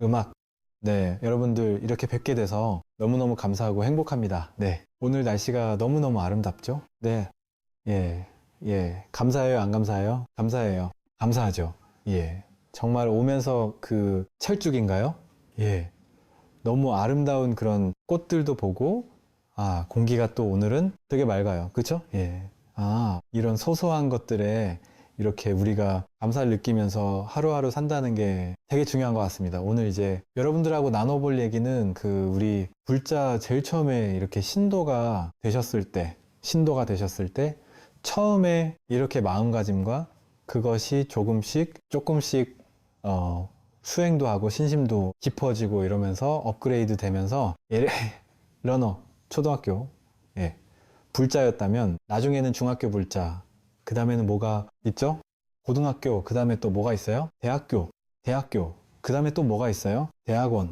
음악. 네, 여러분들 이렇게 뵙게 돼서 너무너무 감사하고 행복합니다. 네, 오늘 날씨가 너무너무 아름답죠? 네, 예, 예. 감사해요, 안 감사해요? 감사해요. 감사하죠. 예. 정말 오면서 그 철쭉인가요? 예. 너무 아름다운 그런 꽃들도 보고, 아, 공기가 또 오늘은 되게 맑아요. 그쵸? 예. 아, 이런 소소한 것들에 이렇게 우리가 감사를 느끼면서 하루하루 산다는 게 되게 중요한 것 같습니다. 오늘 이제 여러분들하고 나눠볼 얘기는 그 우리 불자 제일 처음에 이렇게 신도가 되셨을 때, 처음에 이렇게 마음가짐과 그것이 조금씩, 수행도 하고 신심도 깊어지고 이러면서 업그레이드 되면서 러너 초등학교 예, 불자였다면 나중에는 중학교 불자, 그 다음에는 뭐가 있죠? 고등학교, 그 다음에 또 뭐가 있어요? 대학교, 그 다음에 또 뭐가 있어요? 대학원.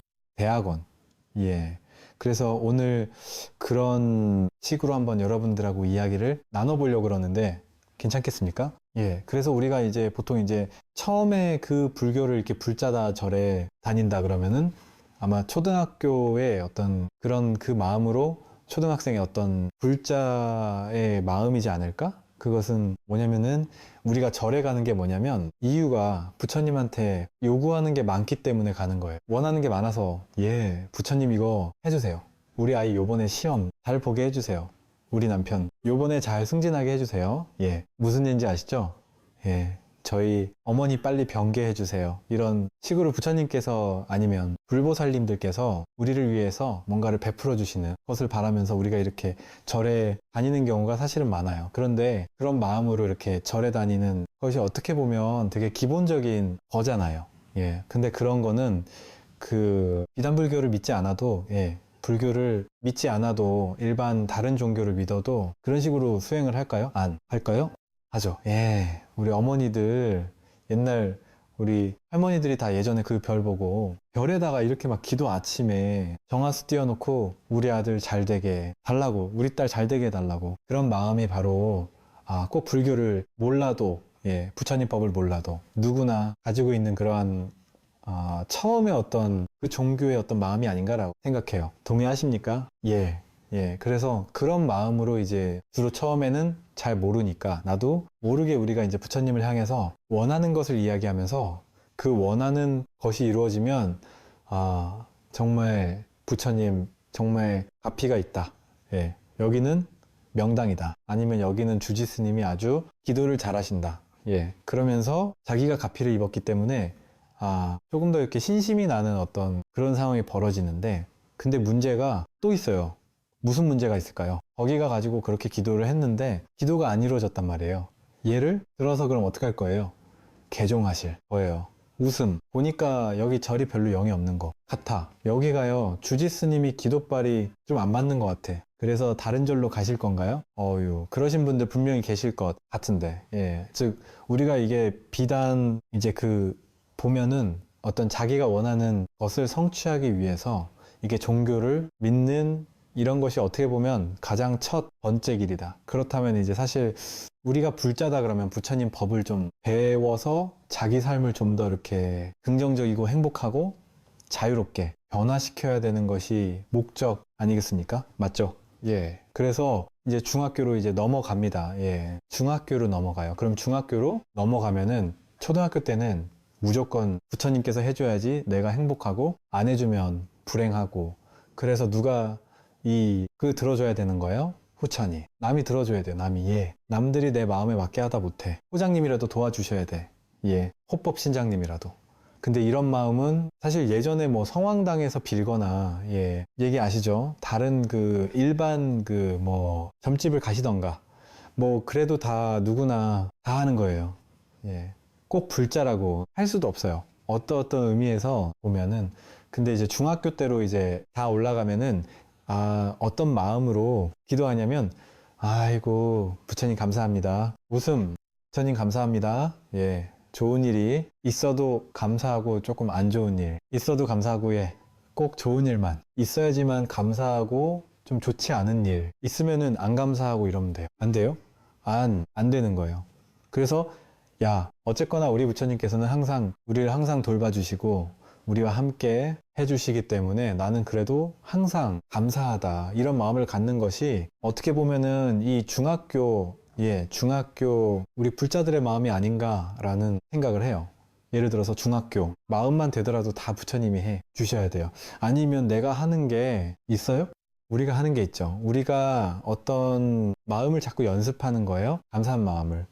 예. 그래서 오늘 그런 식으로 한번 여러분들하고 이야기를 나눠보려고 그러는데 괜찮겠습니까? 예. 그래서 우리가 이제 보통 이제 처음에 그 불교를 이렇게 불자다 절에 다닌다 그러면은 아마 초등학교의 어떤 그런 그 마음으로 초등학생의 어떤 불자의 마음이지 않을까? 그것은 뭐냐면은 우리가 절에 가는 게 뭐냐면 이유가 부처님한테 요구하는 게 많기 때문에 가는 거예요. 원하는 게 많아서 예, 부처님 이거 해주세요. 우리 아이 요번에 시험 잘 보게 해주세요. 우리 남편 요번에 잘 승진하게 해주세요. 예, 무슨 얘기인지 아시죠? 예, 저희 어머니 빨리 병계해 주세요. 이런 식으로 부처님께서 아니면 불보살님들께서 우리를 위해서 뭔가를 베풀어 주시는 것을 바라면서 우리가 이렇게 절에 다니는 경우가 사실은 많아요. 그런데 그런 마음으로 이렇게 절에 다니는 것이 어떻게 보면 되게 기본적인 거잖아요. 예. 근데 그런 거는 그 비단불교를 믿지 않아도 예. 불교를 믿지 않아도 일반 다른 종교를 믿어도 그런 식으로 수행을 할까요? 안 할까요? 하죠. 예. 우리 어머니들, 옛날 우리 할머니들이 다 예전에 그 별 보고 별에다가 이렇게 막 기도 아침에 정화수 띄워놓고 우리 아들 잘 되게 달라고, 우리 딸 잘 되게 해달라고. 그런 마음이 바로, 아, 꼭 불교를 몰라도, 예, 부처님 법을 몰라도 누구나 가지고 있는 그러한, 처음에 어떤 그 종교의 어떤 마음이 아닌가라고 생각해요. 동의하십니까? 예. 예, 그래서 그런 마음으로 이제 주로 처음에는 잘 모르니까 나도 모르게 우리가 이제 부처님을 향해서 원하는 것을 이야기하면서 그 원하는 것이 이루어지면 아, 정말 부처님 정말 가피가 있다. 예, 여기는 명당이다. 아니면 여기는 주지스님이 아주 기도를 잘하신다. 예, 그러면서 자기가 가피를 입었기 때문에 아, 조금 더 이렇게 신심이 나는 어떤 그런 상황이 벌어지는데 근데 문제가 또 있어요. 무슨 문제가 있을까요? 거기가 가지고 그렇게 기도를 했는데 기도가 안 이루어졌단 말이에요. 얘를 들어서 그럼 어떻게 할 거예요? 개종하실 거예요. 웃음. 보니까 여기 절이 별로 영이 없는 것 같아. 여기가요, 주지스님이 기도발이 좀 안 맞는 것 같아. 그래서 다른 절로 가실 건가요? 어유, 그러신 분들 분명히 계실 것 같은데. 예. 즉, 우리가 이게 비단 이제 그 보면은 어떤 자기가 원하는 것을 성취하기 위해서 이게 종교를 믿는 이런 것이 어떻게 보면 가장 첫 번째 길이다. 그렇다면 이제 사실 우리가 불자다 그러면 부처님 법을 좀 배워서 자기 삶을 좀 더 이렇게 긍정적이고 행복하고 자유롭게 변화시켜야 되는 것이 목적 아니겠습니까? 맞죠? 예. 그래서 이제 중학교로 이제 넘어갑니다. 예. 중학교로 넘어가요. 그럼 중학교로 넘어가면은 초등학교 때는 무조건 부처님께서 해줘야지 내가 행복하고 안 해주면 불행하고 그래서 누가 들어줘야 되는 거예요? 후천이. 남이 들어줘야 돼요, 남이. 예. 남들이 내 마음에 맞게 하다 못해. 호장님이라도 도와주셔야 돼. 예. 호법 신장님이라도. 근데 이런 마음은 사실 예전에 뭐 성황당에서 빌거나, 예. 얘기 아시죠? 다른 그 일반 그 뭐 점집을 가시던가. 뭐 그래도 다 누구나 다 하는 거예요. 예. 꼭 불자라고 할 수도 없어요. 어떤 의미에서 보면은. 근데 이제 중학교 때로 이제 다 올라가면은 아, 어떤 마음으로 기도하냐면, 아이고, 부처님 감사합니다. 웃음, 부처님 감사합니다. 예, 좋은 일이 있어도 감사하고 조금 안 좋은 일, 있어도 감사하고, 예, 꼭 좋은 일만 있어야지만 감사하고 좀 좋지 않은 일, 있으면은 안 감사하고 이러면 돼요. 안 돼요? 안 되는 거예요. 그래서, 야, 어쨌거나 우리 부처님께서는 우리를 항상 돌봐주시고, 우리와 함께 해주시기 때문에 나는 그래도 항상 감사하다. 이런 마음을 갖는 것이 어떻게 보면은 이 중학교 우리 불자들의 마음이 아닌가라는 생각을 해요. 예를 들어서 중학교 마음만 되더라도 다 부처님이 해 주셔야 돼요. 아니면 내가 하는 게 있어요? 우리가 하는 게 있죠. 우리가 어떤 마음을 자꾸 연습하는 거예요. 감사한 마음을.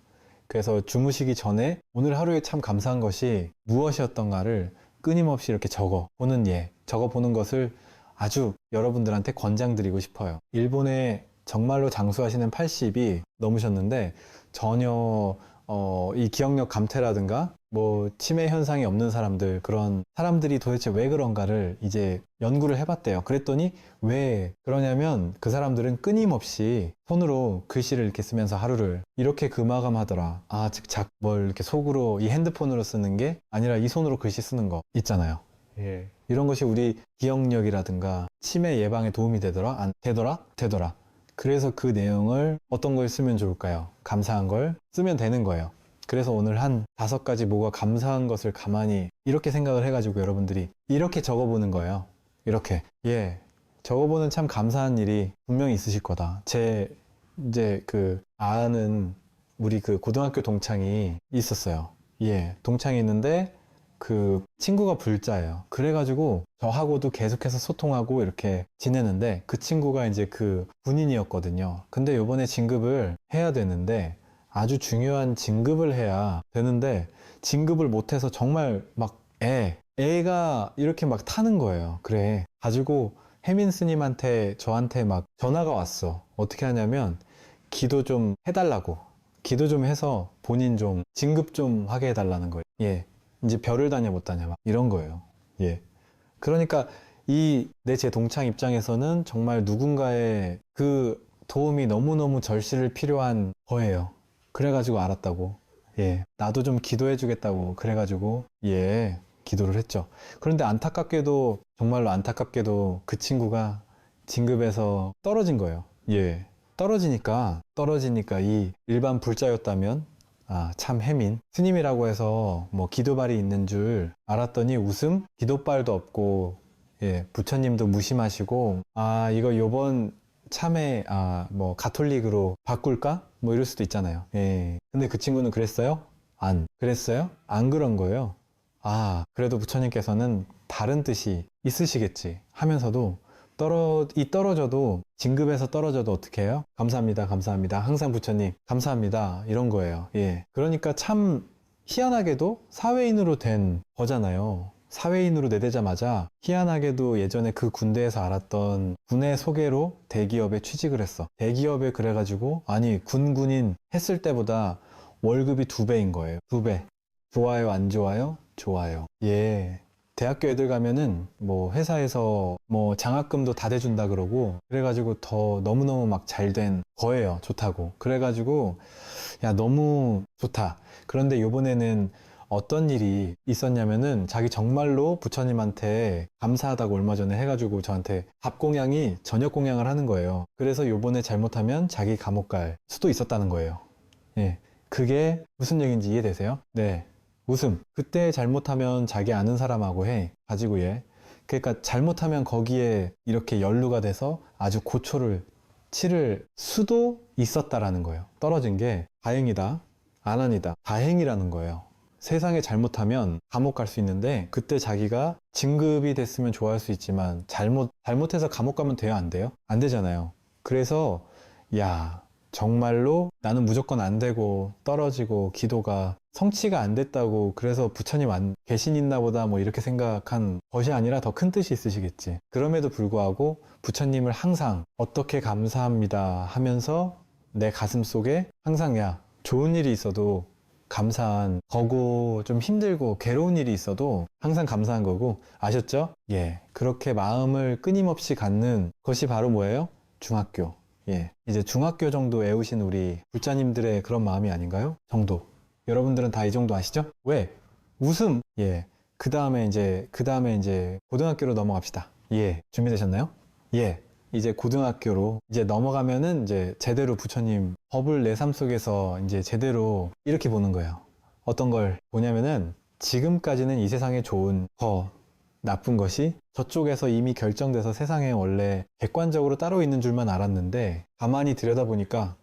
그래서 주무시기 전에 오늘 하루에 참 감사한 것이 무엇이었던가를 끊임없이 이렇게 적어 보는 것을 아주 여러분들한테 권장드리고 싶어요. 일본에 정말로 장수하시는 80이 넘으셨는데 전혀 이 기억력 감퇴라든가 뭐 치매 현상이 없는 사람들, 그런 사람들이 도대체 왜 그런가를 이제 연구를 해봤대요. 그랬더니 왜 그러냐면 그 사람들은 끊임없이 손으로 글씨를 이렇게 쓰면서 하루를 이렇게 금마감하더라. 즉 뭘 이렇게 속으로 이 핸드폰으로 쓰는 게 아니라 이 손으로 글씨 쓰는 거 있잖아요. 예. 이런 것이 우리 기억력이라든가 치매 예방에 도움이 되더라? 안 되더라? 되더라. 그래서 그 내용을 어떤 걸 쓰면 좋을까요? 감사한 걸 쓰면 되는 거예요. 그래서 오늘 한 5가지 뭐가 감사한 것을 가만히 이렇게 생각을 해가지고 여러분들이 이렇게 적어보는 거예요. 이렇게. 적어보는 참 감사한 일이 분명히 있으실 거다. 이제 아는 우리 고등학교 동창이 있었어요. 동창이 있는데 그 친구가 불자예요. 그래가지고 저하고도 계속해서 소통하고 이렇게 지내는데 그 친구가 이제 군인이었거든요. 근데 요번에 진급을 해야 되는데 아주 중요한 진급을 해야 되는데 진급을 못해서 정말 막 애가 이렇게 막 타는 거예요. 그래 가지고 혜민 스님한테 저한테 막 전화가 왔어. 어떻게 하냐면 기도 좀 해달라고, 기도 좀 해서 본인 좀 진급 좀 하게 해달라는 거예요. 이제 별을 다녀 못 다녀 막 이런 거예요. 그러니까 제 동창 입장에서는 정말 누군가의 그 도움이 너무너무 절실히 필요한 거예요. 그래가지고 알았다고. 나도 좀 기도해 주겠다고 그래가지고 기도를 했죠. 그런데 안타깝게도, 정말로 안타깝게도 그 친구가 진급에서 떨어진 거예요. 떨어지니까 이 일반 불자였다면 참 혜민 스님이라고 해서 뭐 기도발이 있는 줄 알았더니 웃음, 기도발도 없고 부처님도 무심하시고 이거 요번 참에 뭐 가톨릭으로 바꿀까? 뭐 이럴 수도 있잖아요. 근데 그 친구는 그랬어요? 안 그랬어요? 안 그런 거예요. 그래도 부처님께서는 다른 뜻이 있으시겠지 하면서도 떨어져도, 진급에서 떨어져도 어떻게 해요? 감사합니다, 감사합니다. 항상 부처님, 감사합니다. 이런 거예요. 그러니까 참 희한하게도 사회인으로 된 거잖아요. 사회인으로 내대자마자 희한하게도 예전에 그 군대에서 알았던 군의 소개로 대기업에 취직을 했어. 대기업에 그래가지고, 군인 했을 때보다 월급이 2배인 거예요. 2배. 좋아요, 안 좋아요? 좋아요. 대학교 애들 가면은 뭐 회사에서 뭐 장학금도 다 대준다 그러고 그래가지고 더 너무너무 막 잘 된 거예요. 좋다고. 그래가지고 너무 좋다. 그런데 요번에는 어떤 일이 있었냐면은 자기 정말로 부처님한테 감사하다고 얼마 전에 해가지고 저한테 밥 공양이 저녁 공양을 하는 거예요. 그래서 요번에 잘못하면 자기 감옥 갈 수도 있었다는 거예요. 그게 무슨 얘기인지 이해되세요? 웃음. 그때 잘못하면 자기 아는 사람하고 가지고 그러니까 잘못하면 거기에 이렇게 연루가 돼서 아주 고초를 치를 수도 있었다라는 거예요. 떨어진 게 다행이다, 아난이다, 다행이라는 거예요. 세상에 잘못하면 감옥 갈 수 있는데 그때 자기가 진급이 됐으면 좋아할 수 있지만 잘못해서 감옥 가면 돼요, 안 돼요? 안 되잖아요. 그래서 정말로 나는 무조건 안 되고 떨어지고 기도가 성취가 안 됐다고 그래서 부처님 안 계신 있나 보다 뭐 이렇게 생각한 것이 아니라 더 큰 뜻이 있으시겠지. 그럼에도 불구하고 부처님을 항상 어떻게 감사합니다 하면서 내 가슴 속에 항상 좋은 일이 있어도 감사한 거고, 좀 힘들고 괴로운 일이 있어도 항상 감사한 거고, 아셨죠? 그렇게 마음을 끊임없이 갖는 것이 바로 뭐예요? 중학교. 이제 중학교 정도 애우신 우리 불자님들의 그런 마음이 아닌가요? 정도. 여러분들은 다 이 정도 아시죠? 왜? 웃음. 그 다음에 이제 고등학교로 넘어갑시다. 준비되셨나요? 이제 고등학교로 이제 넘어가면은 이제 제대로 부처님 법을 내 삶 속에서 이제 제대로 이렇게 보는 거예요. 어떤 걸 보냐면은 지금까지는 이 세상에 좋은 거, 나쁜 것이 저쪽에서 이미 결정돼서 세상에 원래 객관적으로 따로 있는 줄만 알았는데 가만히 들여다 보니까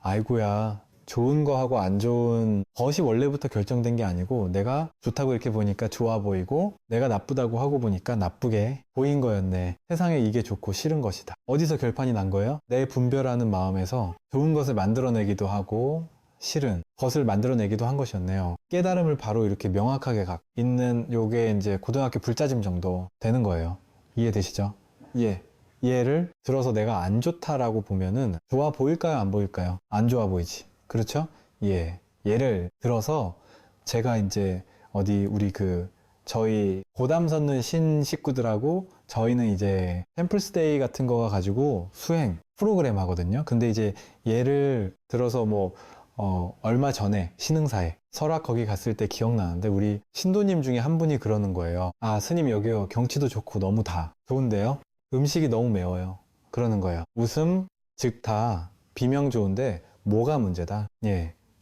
아이고야, 좋은 거하고 안 좋은 것이 원래부터 결정된 게 아니고 내가 좋다고 이렇게 보니까 좋아 보이고 내가 나쁘다고 하고 보니까 나쁘게 보인 거였네. 세상에 이게 좋고 싫은 것이다. 어디서 결판이 난 거예요? 내 분별하는 마음에서 좋은 것을 만들어내기도 하고 싫은 것을 만들어내기도 한 것이었네요. 깨달음을 바로 이렇게 명확하게 갖고 있는 요게 이제 고등학교 불짜짐 정도 되는 거예요. 이해되시죠? 얘를 들어서 내가 안 좋다라고 보면은 좋아 보일까요? 안 보일까요? 안 좋아 보이지. 그렇죠? 얘를 들어서 제가 이제 어디 우리 저희 고담 섰는 신 식구들하고 저희는 이제 템플스테이 같은 거 가지고 수행 프로그램 하거든요. 근데 이제 얘를 들어서 얼마 전에 신흥사에 설악 거기 갔을 때 기억나는데 우리 신도님 중에 한 분이 그러는 거예요. 아, 스님 여기요. 경치도 좋고 너무 다 좋은데요. 음식이 너무 매워요. 그러는 거예요. 웃음, 즉 다 비명 좋은데 뭐가 문제다.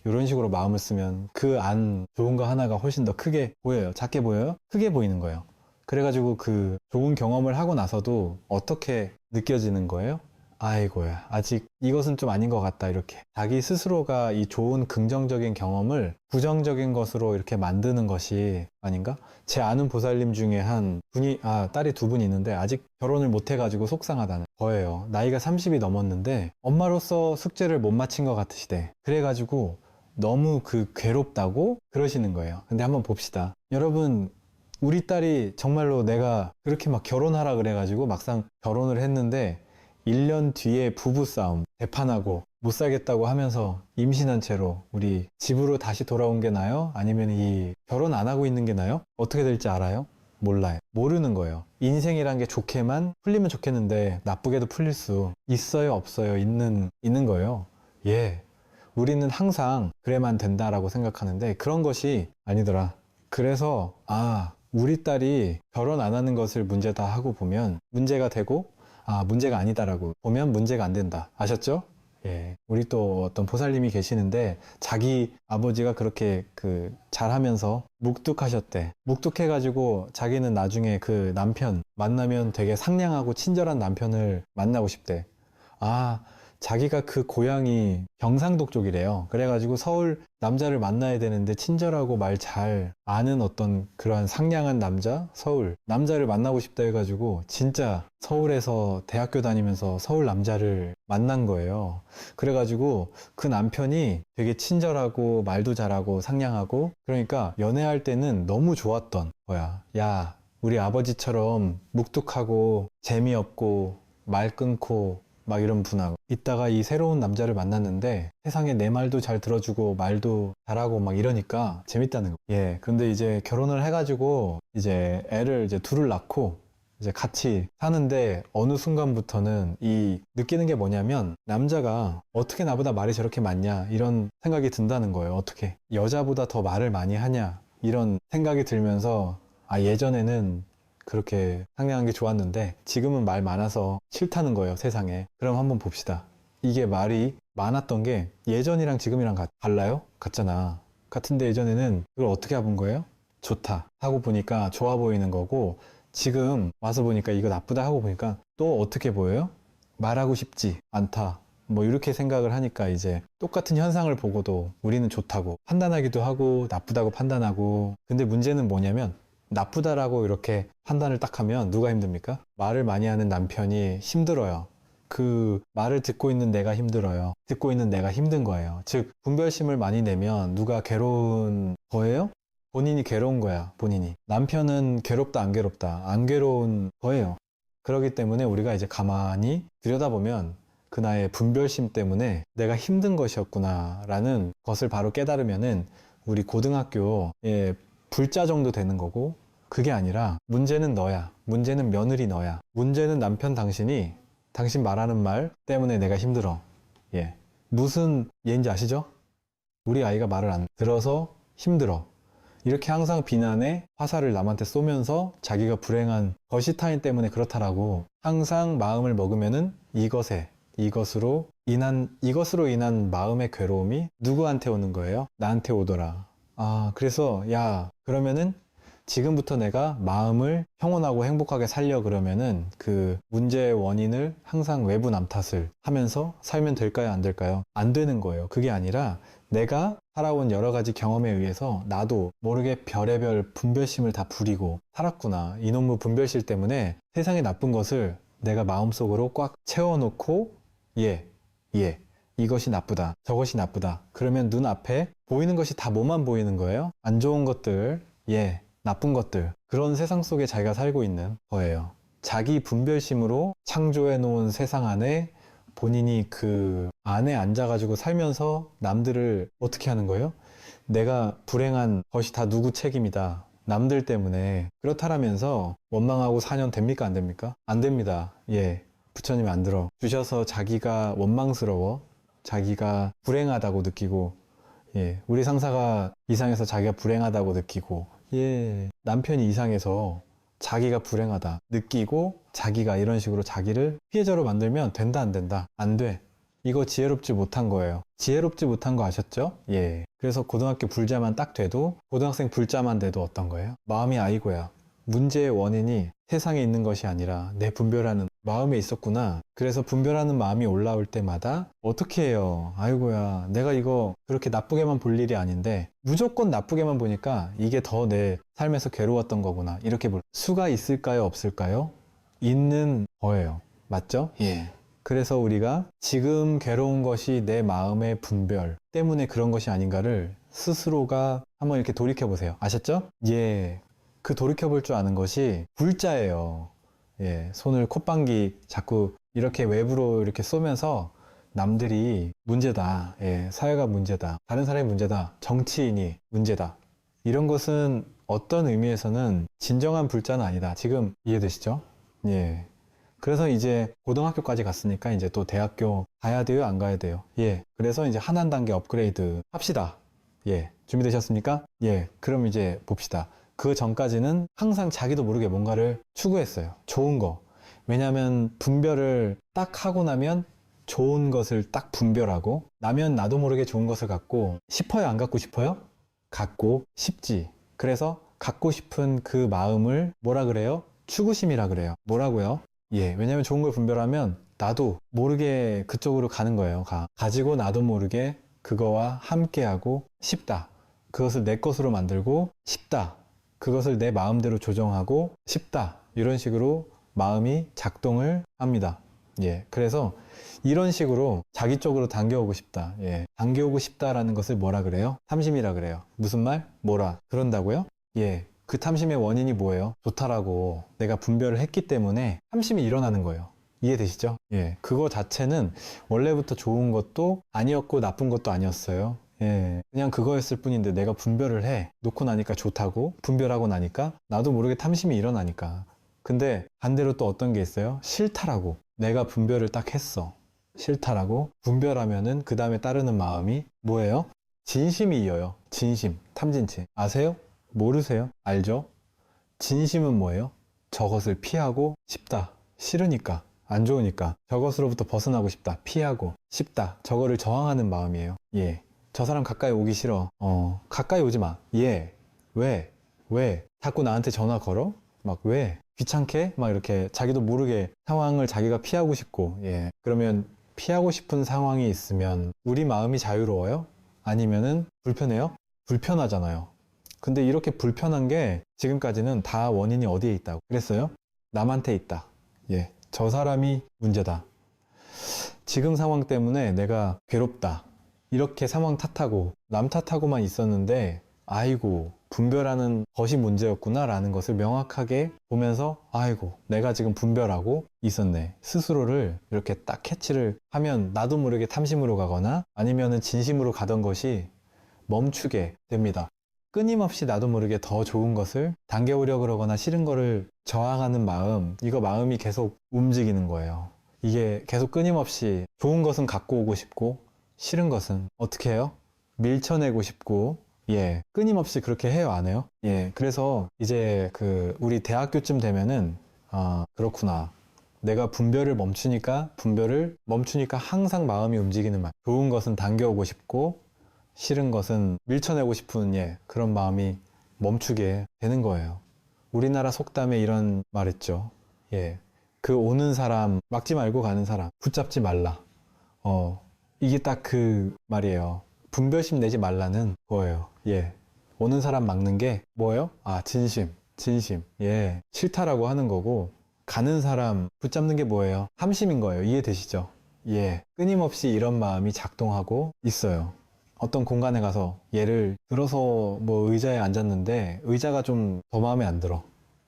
이런 식으로 마음을 쓰면 그 안 좋은 거 하나가 훨씬 더 크게 보여요. 작게 보여요? 크게 보이는 거예요. 그래가지고 그 좋은 경험을 하고 나서도 어떻게 느껴지는 거예요? 아이고야, 아직 이것은 좀 아닌 것 같다. 이렇게 자기 스스로가 이 좋은 긍정적인 경험을 부정적인 것으로 이렇게 만드는 것이 아닌가? 제 아는 보살님 중에 한 분이 딸이 두 분 있는데 아직 결혼을 못 해가지고 속상하다는 거예요. 나이가 30이 넘었는데 엄마로서 숙제를 못 마친 것 같으시대. 그래가지고 너무 괴롭다고 그러시는 거예요. 근데 한번 봅시다. 여러분, 우리 딸이 정말로 내가 그렇게 막 결혼하라 그래가지고 막상 결혼을 했는데 1년 뒤에 부부싸움, 대판하고 못 살겠다고 하면서 임신한 채로 우리 집으로 다시 돌아온 게 나아요? 아니면 이 결혼 안 하고 있는 게 나아요? 어떻게 될지 알아요? 몰라요. 모르는 거예요. 인생이란 게 좋게만 풀리면 좋겠는데 나쁘게도 풀릴 수 있어요? 없어요? 있는 거예요. 우리는 항상 그래만 된다라고 생각하는데 그런 것이 아니더라. 그래서 우리 딸이 결혼 안 하는 것을 문제다 하고 보면 문제가 되고 문제가 아니다라고 보면 문제가 안 된다. 아셨죠? 우리 또 어떤 보살님이 계시는데 자기 아버지가 그렇게 잘하면서 묵뚝하셨대. 묵뚝해가지고 자기는 나중에 그 남편 만나면 되게 상냥하고 친절한 남편을 만나고 싶대. 자기가 그 고향이 경상도 쪽이래요. 그래가지고 서울 남자를 만나야 되는데 친절하고 말 잘 아는 어떤 그러한 상냥한 남자, 서울 남자를 만나고 싶다 해가지고 진짜 서울에서 대학교 다니면서 서울 남자를 만난 거예요. 그래가지고 그 남편이 되게 친절하고 말도 잘하고 상냥하고 그러니까 연애할 때는 너무 좋았던 거야. 야, 우리 아버지처럼 묵뚝하고 재미없고 말 끊고 막 이런 분하고 이따가 이 새로운 남자를 만났는데 세상에 내 말도 잘 들어주고 말도 잘하고 막 이러니까 재밌다는 거. 근데 이제 결혼을 해가지고 이제 애를 이제 둘을 낳고 이제 같이 사는데 어느 순간부터는 느끼는 게 뭐냐면 남자가 어떻게 나보다 말이 저렇게 많냐 이런 생각이 든다는 거예요. 어떻게 여자보다 더 말을 많이 하냐 이런 생각이 들면서 예전에는 그렇게 상냥한 게 좋았는데 지금은 말 많아서 싫다는 거예요, 세상에. 그럼 한번 봅시다. 이게 말이 많았던 게 예전이랑 지금이랑 달라요? 같잖아. 같은데 예전에는 그걸 어떻게 해본 거예요? 좋다 하고 보니까 좋아 보이는 거고 지금 와서 보니까 이거 나쁘다 하고 보니까 또 어떻게 보여요? 말하고 싶지 않다. 이렇게 생각을 하니까 이제 똑같은 현상을 보고도 우리는 좋다고 판단하기도 하고 나쁘다고 판단하고 근데 문제는 뭐냐면 나쁘다라고 이렇게 판단을 딱 하면 누가 힘듭니까? 말을 많이 하는 남편이 힘들어요. 그 말을 듣고 있는 내가 힘들어요. 듣고 있는 내가 힘든 거예요. 즉 분별심을 많이 내면 누가 괴로운 거예요? 본인이 괴로운 거야. 본인이. 남편은 괴롭다 안 괴롭다 안 괴로운 거예요. 그렇기 때문에 우리가 이제 가만히 들여다보면 그 나의 분별심 때문에 내가 힘든 것이었구나 라는 것을 바로 깨달으면은 우리 고등학교에 불자 정도 되는 거고 그게 아니라 문제는 너야. 문제는 며느리 너야. 문제는 남편 당신이 당신 말하는 말 때문에 내가 힘들어. 무슨 예인지 아시죠? 우리 아이가 말을 안 들어서 힘들어. 이렇게 항상 비난에 화살을 남한테 쏘면서 자기가 불행한 것이 타인 때문에 그렇다라고 항상 마음을 먹으면은 이것으로 인한 마음의 괴로움이 누구한테 오는 거예요? 나한테 오더라. 그래서 그러면은 지금부터 내가 마음을 평온하고 행복하게 살려 그러면은 그 문제의 원인을 항상 외부 남 탓을 하면서 살면 될까요? 안 될까요? 안 되는 거예요. 그게 아니라 내가 살아온 여러 가지 경험에 의해서 나도 모르게 별의별 분별심을 다 부리고 살았구나. 이놈의 분별심 때문에 세상의 나쁜 것을 내가 마음속으로 꽉 채워놓고 이것이 나쁘다. 저것이 나쁘다. 그러면 눈앞에 보이는 것이 다 뭐만 보이는 거예요? 안 좋은 것들, 나쁜 것들. 그런 세상 속에 자기가 살고 있는 거예요. 자기 분별심으로 창조해 놓은 세상 안에 본인이 그 안에 앉아가지고 살면서 남들을 어떻게 하는 거예요? 내가 불행한 것이 다 누구 책임이다. 남들 때문에. 그렇다라면서 원망하고 4년 됩니까? 안 됩니까? 안 됩니다. 부처님이 안 들어 주셔서 자기가 원망스러워. 자기가 불행하다고 느끼고, 우리 상사가 이상해서 자기가 불행하다고 느끼고, 남편이 이상해서 자기가 불행하다 느끼고 자기가 이런 식으로 자기를 피해자로 만들면 된다 안 된다? 안 돼. 이거 지혜롭지 못한 거예요. 지혜롭지 못한 거 아셨죠? 그래서 고등학교 불자만 딱 돼도 고등학생 불자만 돼도 어떤 거예요? 마음이 아이고야. 문제의 원인이 세상에 있는 것이 아니라 내 분별하는 마음에 있었구나. 그래서 분별하는 마음이 올라올 때마다 어떻게 해요? 아이고야, 내가 이거 그렇게 나쁘게만 볼 일이 아닌데 무조건 나쁘게만 보니까 이게 더 내 삶에서 괴로웠던 거구나. 이렇게 볼 수가 있을까요? 없을까요? 있는 거예요. 맞죠? 그래서 우리가 지금 괴로운 것이 내 마음의 분별 때문에 그런 것이 아닌가를 스스로가 한번 이렇게 돌이켜 보세요. 아셨죠? 그 돌이켜볼 줄 아는 것이 불자예요. 손을 콧방귀 자꾸 이렇게 외부로 이렇게 쏘면서 남들이 문제다. 사회가 문제다. 다른 사람이 문제다. 정치인이 문제다. 이런 것은 어떤 의미에서는 진정한 불자는 아니다. 지금 이해되시죠? 그래서 이제 고등학교까지 갔으니까 이제 또 대학교 가야 돼요? 안 가야 돼요? 그래서 이제 한 단계 업그레이드 합시다. 준비되셨습니까? 그럼 이제 봅시다. 그 전까지는 항상 자기도 모르게 뭔가를 추구했어요. 좋은 거. 왜냐하면 분별을 딱 하고 나면 좋은 것을 딱 분별하고 나면 나도 모르게 좋은 것을 갖고 싶어요? 안 갖고 싶어요? 갖고 싶지. 그래서 갖고 싶은 그 마음을 뭐라 그래요? 추구심이라 그래요. 뭐라고요? 왜냐하면 좋은 걸 분별하면 나도 모르게 그쪽으로 가는 거예요. 가지고 나도 모르게 그거와 함께하고 싶다. 그것을 내 것으로 만들고 싶다. 그것을 내 마음대로 조정하고 싶다. 이런 식으로 마음이 작동을 합니다. 그래서 이런 식으로 자기 쪽으로 당겨오고 싶다. 당겨오고 싶다라는 것을 뭐라 그래요? 탐심이라 그래요. 무슨 말? 뭐라? 그런다고요? 그 탐심의 원인이 뭐예요? 좋다라고 내가 분별을 했기 때문에 탐심이 일어나는 거예요. 이해되시죠? 그거 자체는 원래부터 좋은 것도 아니었고 나쁜 것도 아니었어요. 그냥 그거였을 뿐인데 내가 분별을 해 놓고 나니까 좋다고 분별하고 나니까 나도 모르게 탐심이 일어나니까. 근데 반대로 또 어떤 게 있어요? 싫다라고 내가 분별을 딱 했어. 싫다라고 분별하면은 그 다음에 따르는 마음이 뭐예요? 진심이 이어요. 진심, 탐진치. 아세요? 모르세요? 알죠? 진심은 뭐예요? 저것을 피하고 싶다. 싫으니까, 안 좋으니까 저것으로부터 벗어나고 싶다. 피하고 싶다. 저거를 저항하는 마음이에요. 저 사람 가까이 오기 싫어. 가까이 오지 마. 왜? 자꾸 나한테 전화 걸어? 막 왜? 귀찮게? 막 이렇게 자기도 모르게 상황을 자기가 피하고 싶고, 그러면 피하고 싶은 상황이 있으면 우리 마음이 자유로워요? 아니면은 불편해요? 불편하잖아요. 근데 이렇게 불편한 게 지금까지는 다 원인이 어디에 있다고 그랬어요? 남한테 있다. 저 사람이 문제다. 지금 상황 때문에 내가 괴롭다. 이렇게 상황 탓하고 남 탓하고만 있었는데 아이고 분별하는 것이 문제였구나 라는 것을 명확하게 보면서 아이고 내가 지금 분별하고 있었네. 스스로를 이렇게 딱 캐치를 하면 나도 모르게 탐심으로 가거나 아니면은 진심으로 가던 것이 멈추게 됩니다. 끊임없이 나도 모르게 더 좋은 것을 당겨오려고 그러거나 싫은 거를 저항하는 마음, 이거 마음이 계속 움직이는 거예요. 이게 계속 끊임없이 좋은 것은 갖고 오고 싶고 싫은 것은 어떻게 해요? 밀쳐내고 싶고 끊임없이 그렇게 해요, 안 해요? 그래서 이제 우리 대학교쯤 되면은 그렇구나. 내가 분별을 멈추니까 항상 마음이 움직이는 말. 좋은 것은 당겨오고 싶고 싫은 것은 밀쳐내고 싶은 그런 마음이 멈추게 되는 거예요. 우리나라 속담에 이런 말 있죠. 예. 그 오는 사람 막지 말고 가는 사람 붙잡지 말라. 이게 딱 그 말이에요. 분별심 내지 말라는 거예요. 예. 오는 사람 막는 게 뭐예요? 아, 진심. 예. 싫다라고 하는 거고, 가는 사람 붙잡는 게 뭐예요? 함심인 거예요. 이해되시죠? 예. 끊임없이 이런 마음이 작동하고 있어요. 어떤 공간에 가서 예를 들어서 뭐 의자에 앉았는데 의자가 좀 더 마음에 안 들어.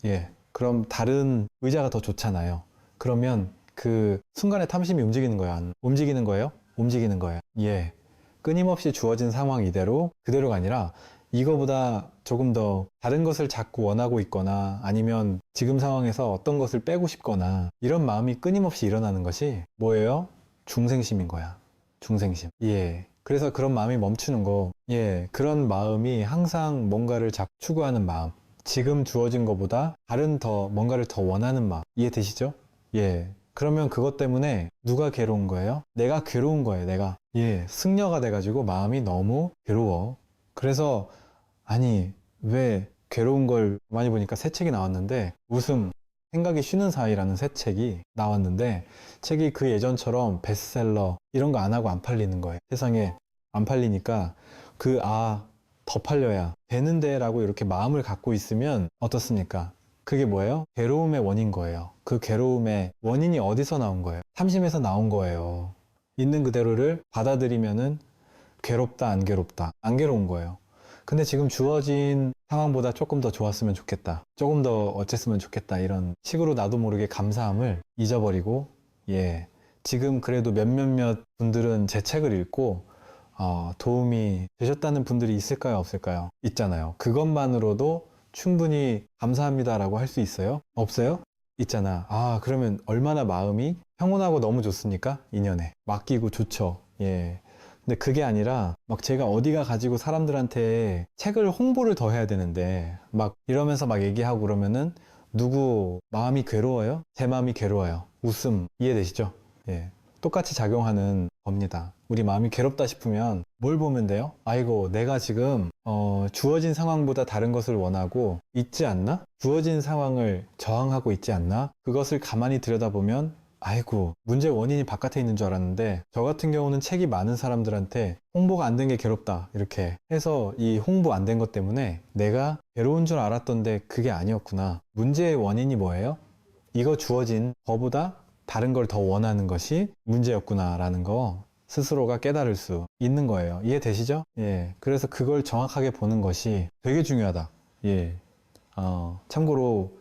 예. 그럼 다른 의자가 더 좋잖아요. 그러면 그 순간에 탐심이 움직이는 거예요? 안 움직이는 거예요? 움직이는 거예요. 예. 끊임없이 주어진 상황 이대로 그대로가 아니라 이거보다 조금 더 다른 것을 자꾸 원하고 있거나 아니면 지금 상황에서 어떤 것을 빼고 싶거나 이런 마음이 끊임없이 일어나는 것이 뭐예요? 중생심인 거야. 중생심. 예. 그래서 그런 마음이 멈추는 거. 예. 그런 마음이 항상 뭔가를 자꾸 추구하는 마음. 지금 주어진 것보다 다른 뭔가를 더 원하는 마음. 이해되시죠? 예. 그러면 그것 때문에 누가 괴로운 거예요? 내가 괴로운 거예요, 내가. 예. 승려가 돼가지고 마음이 너무 괴로워. 그래서, 아니, 왜 괴로운 걸 많이 보니까 새 책이 나왔는데, 웃음, 생각이 쉬는 사이라는 새 책이 나왔는데, 책이 그 예전처럼 베스트셀러, 이런 거 안 하고 안 팔리는 거예요. 세상에 안 팔리니까, 더 팔려야 되는데 라고 이렇게 마음을 갖고 있으면 어떻습니까? 그게 뭐예요? 괴로움의 원인 거예요. 그 괴로움의 원인이 어디서 나온 거예요? 탐심에서 나온 거예요. 있는 그대로를 받아들이면은 괴롭다, 안 괴롭다. 안 괴로운 거예요. 근데 지금 주어진 상황보다 조금 더 좋았으면 좋겠다. 조금 더 어쨌으면 좋겠다. 이런 식으로 나도 모르게 감사함을 잊어버리고, 예. 지금 그래도 몇몇 분들은 제 책을 읽고 도움이 되셨다는 분들이 있을까요? 없을까요? 있잖아요. 그것만으로도 충분히 감사합니다라고 할 수 있어요? 없어요? 있잖아. 그러면 얼마나 마음이 평온하고 너무 좋습니까? 인연에. 맡기고 좋죠. 예. 근데 그게 아니라 막 제가 어디가 가지고 사람들한테 책을 홍보를 더 해야 되는데 막 이러면서 막 얘기하고 그러면은 누구 마음이 괴로워요? 제 마음이 괴로워요. 웃음 이해되시죠? 예. 똑같이 작용하는 겁니다. 우리 마음이 괴롭다 싶으면 뭘 보면 돼요? 아이고, 내가 지금 주어진 상황보다 다른 것을 원하고 있지 않나? 주어진 상황을 저항하고 있지 않나? 그것을 가만히 들여다보면 아이고, 문제의 원인이 바깥에 있는 줄 알았는데 저 같은 경우는 책이 많은 사람들한테 홍보가 안 된 게 괴롭다 이렇게 해서 이 홍보 안 된 것 때문에 내가 괴로운 줄 알았던데 그게 아니었구나. 문제의 원인이 뭐예요? 이거 주어진 거보다 다른 걸 더 원하는 것이 문제였구나라는 거 스스로가 깨달을 수 있는 거예요. 이해되시죠? 예. 그래서 그걸 정확하게 보는 것이 되게 중요하다. 예. 참고로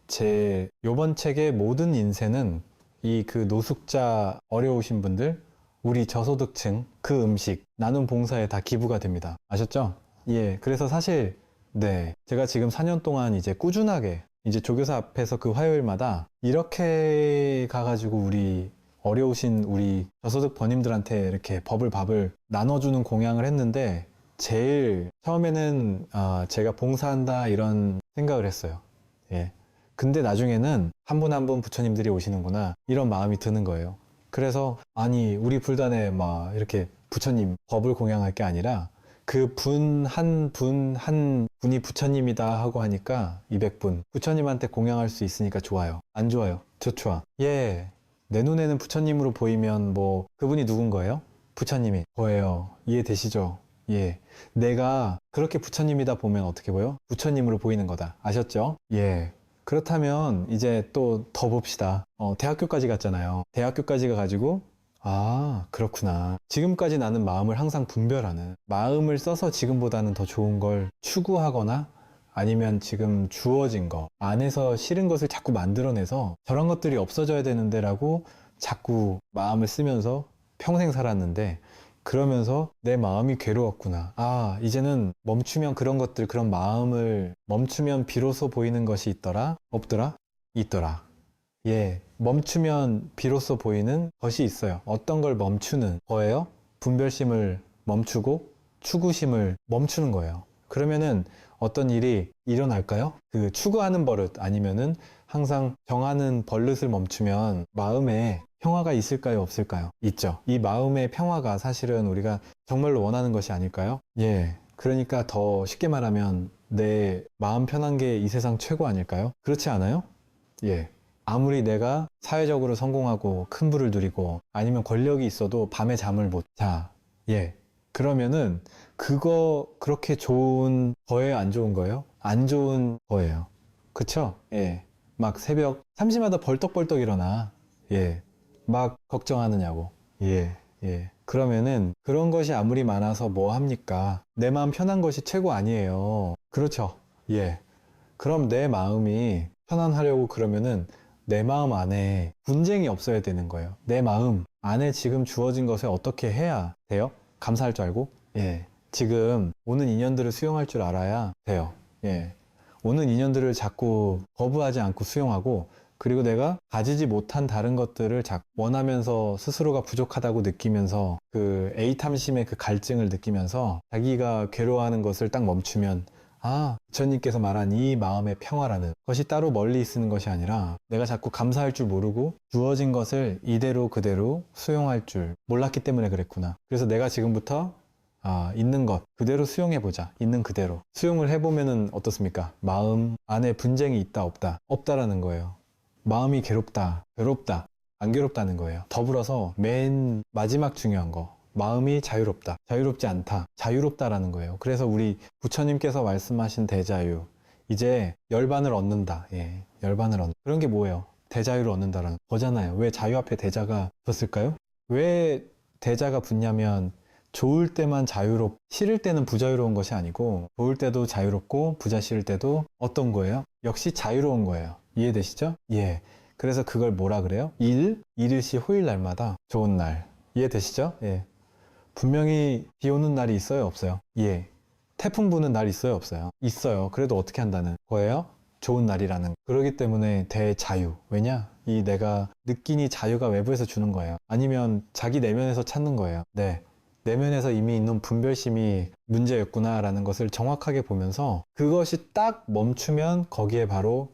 제 요번 책의 모든 인쇄는 이 그 노숙자 어려우신 분들, 우리 저소득층 그 음식 나눔 봉사에 다 기부가 됩니다. 아셨죠? 예. 그래서 사실 네. 제가 지금 4년 동안 이제 꾸준하게 이제 조교사 앞에서 그 화요일마다 이렇게 가가지고 우리 어려우신 우리 저소득 번님들한테 이렇게 밥을 나눠주는 공양을 했는데 제일 처음에는 제가 봉사한다 이런 생각을 했어요. 예. 근데 나중에는 한 분 한 분 부처님들이 오시는구나 이런 마음이 드는 거예요. 그래서 아니 우리 불단에 막 이렇게 부처님 법을 공양할 게 아니라 그 한 분이 부처님이다 하고 하니까 200분 부처님한테 공양할 수 있으니까 좋아요. 안 좋아요? 좋아. 예. 내 눈에는 부처님으로 보이면 뭐 그분이 누군 거예요? 부처님이 보여요. 이해되시죠? 예. 내가 그렇게 부처님이다 보면 어떻게 보여? 부처님으로 보이는 거다. 아셨죠? 예. 그렇다면 이제 또 더 봅시다. 대학교까지 갔잖아요. 대학교까지 가가지고 그렇구나. 지금까지 나는 마음을 항상 분별하는 마음을 써서 지금보다는 더 좋은 걸 추구하거나 아니면 지금 주어진 거 안에서 싫은 것을 자꾸 만들어내서 저런 것들이 없어져야 되는데 라고 자꾸 마음을 쓰면서 평생 살았는데 그러면서 내 마음이 괴로웠구나. 이제는 멈추면 그런 것들, 그런 마음을 멈추면 비로소 보이는 것이 있더라? 없더라? 있더라. 예, 멈추면 비로소 보이는 것이 있어요. 어떤 걸 멈추는 거예요? 분별심을 멈추고 추구심을 멈추는 거예요. 그러면은 어떤 일이 일어날까요? 그 추구하는 버릇 아니면은 항상 정하는 버릇을 멈추면 마음에 평화가 있을까요? 없을까요? 있죠. 이 마음의 평화가 사실은 우리가 정말로 원하는 것이 아닐까요? 예. 그러니까 더 쉽게 말하면 내 마음 편한 게 이 세상 최고 아닐까요? 그렇지 않아요? 예. 아무리 내가 사회적으로 성공하고 큰 부를 누리고 아니면 권력이 있어도 밤에 잠을 못 자. 예. 그러면은 그거 그렇게 좋은 거예요? 안 좋은 거예요? 안 좋은 거예요. 그쵸? 예. 막 새벽 3시마다 벌떡벌떡 일어나. 예. 막 걱정하느냐고. 예. 예. 그러면은 그런 것이 아무리 많아서 뭐 합니까? 내 마음 편한 것이 최고 아니에요. 그렇죠? 예. 그럼 내 마음이 편안하려고 그러면은 내 마음 안에 분쟁이 없어야 되는 거예요. 내 마음 안에 지금 주어진 것을 어떻게 해야 돼요? 감사할 줄 알고? 예. 지금 오는 인연들을 수용할 줄 알아야 돼요. 예. 오는 인연들을 자꾸 거부하지 않고 수용하고, 그리고 내가 가지지 못한 다른 것들을 원하면서 스스로가 부족하다고 느끼면서 그 애탐심의 그 갈증을 느끼면서 자기가 괴로워하는 것을 딱 멈추면, 아, 부처님께서 말한 이 마음의 평화라는 것이 따로 멀리 있는 것이 아니라 내가 자꾸 감사할 줄 모르고 주어진 것을 이대로 그대로 수용할 줄 몰랐기 때문에 그랬구나. 그래서 내가 지금부터 있는 것 그대로 수용해보자. 있는 그대로 수용을 해보면은 어떻습니까? 마음 안에 분쟁이 있다 없다? 없다라는 거예요. 마음이 괴롭다 괴롭다 안 괴롭다는 거예요. 더불어서 맨 마지막 중요한 거, 마음이 자유롭다 자유롭지 않다 자유롭다라는 거예요. 그래서 우리 부처님께서 말씀하신 대자유, 이제 열반을 얻는다. 예, 열반을 얻는 그런 게 뭐예요? 대자유를 얻는다라는 거잖아요. 왜 자유 앞에 대자가 붙었을까요? 왜 대자가 붙냐면 좋을 때만 싫을 때는 부자유로운 것이 아니고 좋을 때도 자유롭고 부자 싫을 때도 어떤 거예요? 역시 자유로운 거예요. 이해되시죠? 예. 그래서 그걸 뭐라 그래요? 일일시 호일 날마다 좋은 날. 이해되시죠? 예. 분명히 비 오는 날이 있어요? 없어요? 예. 태풍 부는 날 있어요? 없어요? 있어요. 그래도 어떻게 한다는 거예요? 좋은 날이라는. 그러기 때문에 대자유. 왜냐? 이 내가 느끼니 자유가 외부에서 주는 거예요. 아니면 자기 내면에서 찾는 거예요. 네. 내면에서 이미 있는 분별심이 문제였구나라는 것을 정확하게 보면서 그것이 딱 멈추면 거기에 바로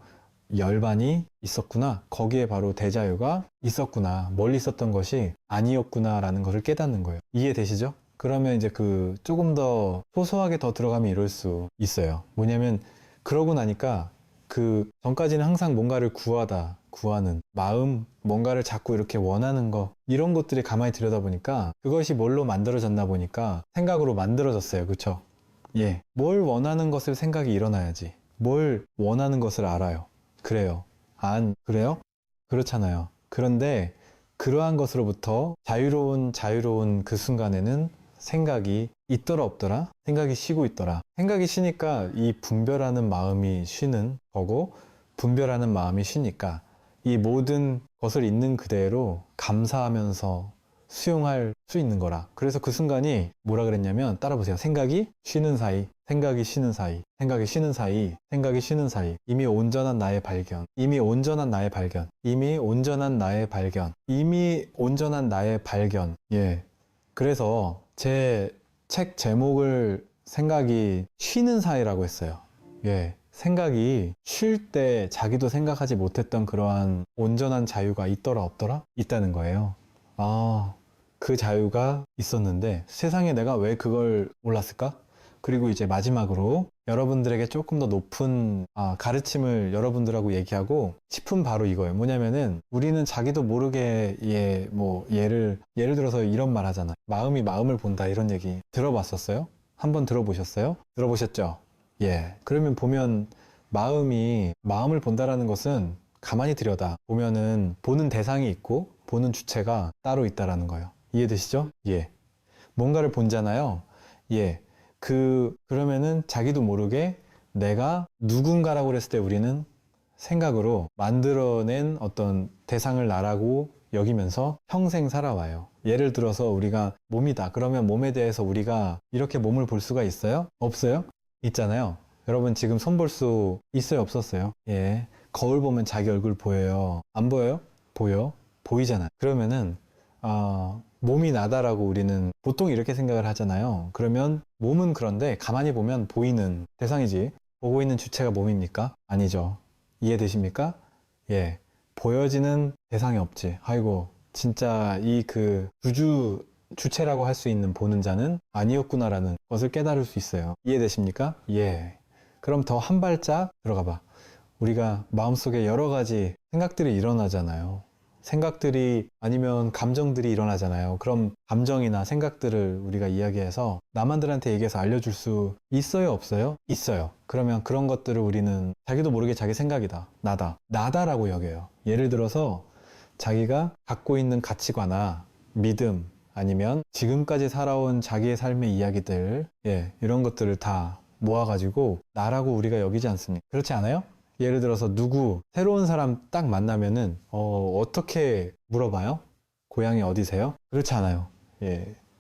열반이 있었구나. 거기에 바로 대자유가 있었구나. 멀리 있었던 것이 아니었구나라는 것을 깨닫는 거예요. 이해되시죠? 그러면 이제 그 조금 더 소소하게 더 들어가면 이럴 수 있어요. 뭐냐면 그러고 나니까 그 전까지는 항상 뭔가를 구하는 마음, 뭔가를 자꾸 이렇게 원하는 거, 이런 것들이 가만히 들여다보니까 그것이 뭘로 만들어졌나 보니까 생각으로 만들어졌어요. 그쵸? 예. 뭘 원하는 것을 생각이 일어나야지. 뭘 원하는 것을 알아요. 그래요. 안 그래요? 그렇잖아요. 그런데 그러한 것으로부터 자유로운 그 순간에는 생각이 있더라 없더라? 생각이 쉬고 있더라. 생각이 쉬니까 이 분별하는 마음이 쉬는 거고, 분별하는 마음이 쉬니까 이 모든 것을 있는 그대로 감사하면서 수용할 수 있는 거라. 그래서 그 순간이 뭐라 그랬냐면, 따라 보세요. 생각이 쉬는 사이, 생각이 쉬는 사이, 생각이 쉬는 사이, 생각이 쉬는 사이. 이미 온전한 나의 발견, 이미 온전한 나의 발견, 이미 온전한 나의 발견, 이미 온전한 나의 발견. 예. 그래서 제 책 제목을 생각이 쉬는 사이라고 했어요. 예. 생각이 쉴 때 자기도 생각하지 못했던 그러한 온전한 자유가 있더라 없더라? 있다는 거예요. 아, 그 자유가 있었는데 세상에 내가 왜 그걸 몰랐을까? 그리고 이제 마지막으로 여러분들에게 조금 더 높은 가르침을 여러분들하고 얘기하고 싶은 바로 이거예요. 뭐냐면은 우리는 자기도 모르게 예를 들어서 이런 말 하잖아. 마음이 마음을 본다, 이런 얘기 들어봤었어요? 한번 들어보셨어요? 들어보셨죠? 예. 그러면 보면 마음이 마음을 본다라는 것은 가만히 들여다 보면은 보는 대상이 있고 보는 주체가 따로 있다라는 거예요. 이해되시죠? 예. 뭔가를 본잖아요. 예. 그러면은 자기도 모르게 내가 누군가라고 그랬을 때 우리는 생각으로 만들어낸 어떤 대상을 나라고 여기면서 평생 살아와요. 예를 들어서 우리가 몸이다. 그러면 몸에 대해서 우리가 이렇게 몸을 볼 수가 있어요? 없어요? 있잖아요. 여러분 지금 손 볼 수 있어요? 없었어요? 예. 거울 보면 자기 얼굴 보여요? 안 보여요? 보여? 보이잖아요. 그러면은 몸이 나다라고 우리는 보통 이렇게 생각을 하잖아요. 그러면 몸은 그런데 가만히 보면 보이는 대상이지, 보고 있는 주체가 몸입니까? 아니죠. 이해되십니까? 예. 보여지는 대상이 없지. 아이고, 진짜 이 그 주체라고 할 수 있는 보는 자는 아니었구나라는 것을 깨달을 수 있어요. 이해되십니까? 예. 그럼 더 한 발짝 들어가 봐. 우리가 마음속에 여러 가지 생각들이 일어나잖아요. 생각들이 아니면 감정들이 일어나잖아요. 그럼 감정이나 생각들을 우리가 이야기해서 남한들한테 얘기해서 알려줄 수 있어요, 없어요? 있어요. 그러면 그런 것들을 우리는 자기도 모르게 자기 생각이다, 나다라고 여겨요. 예를 들어서 자기가 갖고 있는 가치관이나 믿음, 아니면 지금까지 살아온 자기의 삶의 이야기들, 이런 것들을 다 모아가지고 나라고 우리가 여기지 않습니까? 그렇지 않아요? 예를 들어서 새로운 사람 딱 만나면은 어떻게 물어봐요? 고향이 어디세요? 그렇지 않아요.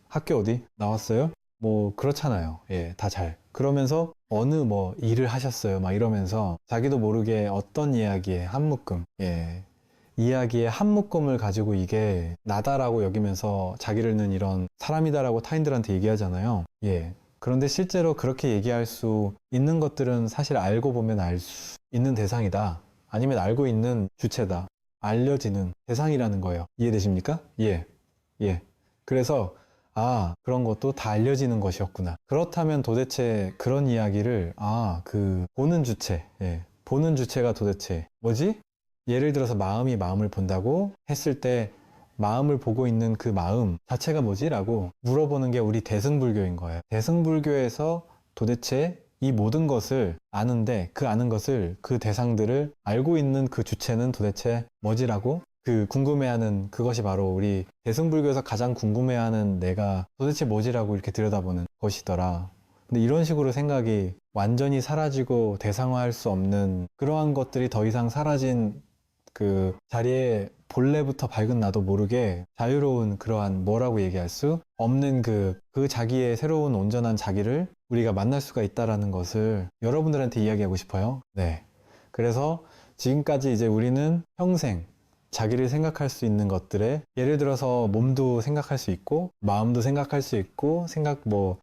학교 어디 나왔어요? 뭐 그렇잖아요. 다 잘. 그러면서 어느 뭐 일을 하셨어요? 막 이러면서 자기도 모르게 어떤 이야기에 한 묶음, 이야기의 한 묶음을 가지고 이게 나다라고 여기면서 자기를는 이런 사람이다라고 타인들한테 얘기하잖아요. 그런데 실제로 그렇게 얘기할 수 있는 것들은 사실 알고 보면 알 수 있는 대상이다. 아니면 알고 있는 주체다. 알려지는 대상이라는 거예요. 이해되십니까? 예. 그래서 그런 것도 다 알려지는 것이었구나. 그렇다면 도대체 그런 이야기를 보는 주체, 보는 주체가 도대체 뭐지? 예를 들어서 마음이 마음을 본다고 했을 때 마음을 보고 있는 그 마음 자체가 뭐지? 라고 물어보는 게 우리 대승불교인 거예요. 대승불교에서 도대체 이 모든 것을 아는데 그 아는 것을, 그 대상들을 알고 있는 그 주체는 도대체 뭐지라고? 그 궁금해하는 그것이 바로 우리 대승불교에서 가장 궁금해하는 내가 도대체 뭐지라고 이렇게 들여다보는 것이더라. 근데 이런 식으로 생각이 완전히 사라지고 대상화할 수 없는 그러한 것들이 더 이상 사라진 그 자리에 본래부터 밝은 나도 모르게 자유로운 그러한 뭐라고 얘기할 수 없는 그 자기의 새로운 온전한 자기를 우리가 만날 수가 있다라는 것을 여러분들한테 이야기하고 싶어요. 그래서 지금까지 이제 우리는 평생 자기를 생각할 수 있는 것들에 예를 들어서 몸도 생각할 수 있고 마음도 생각할 수 있고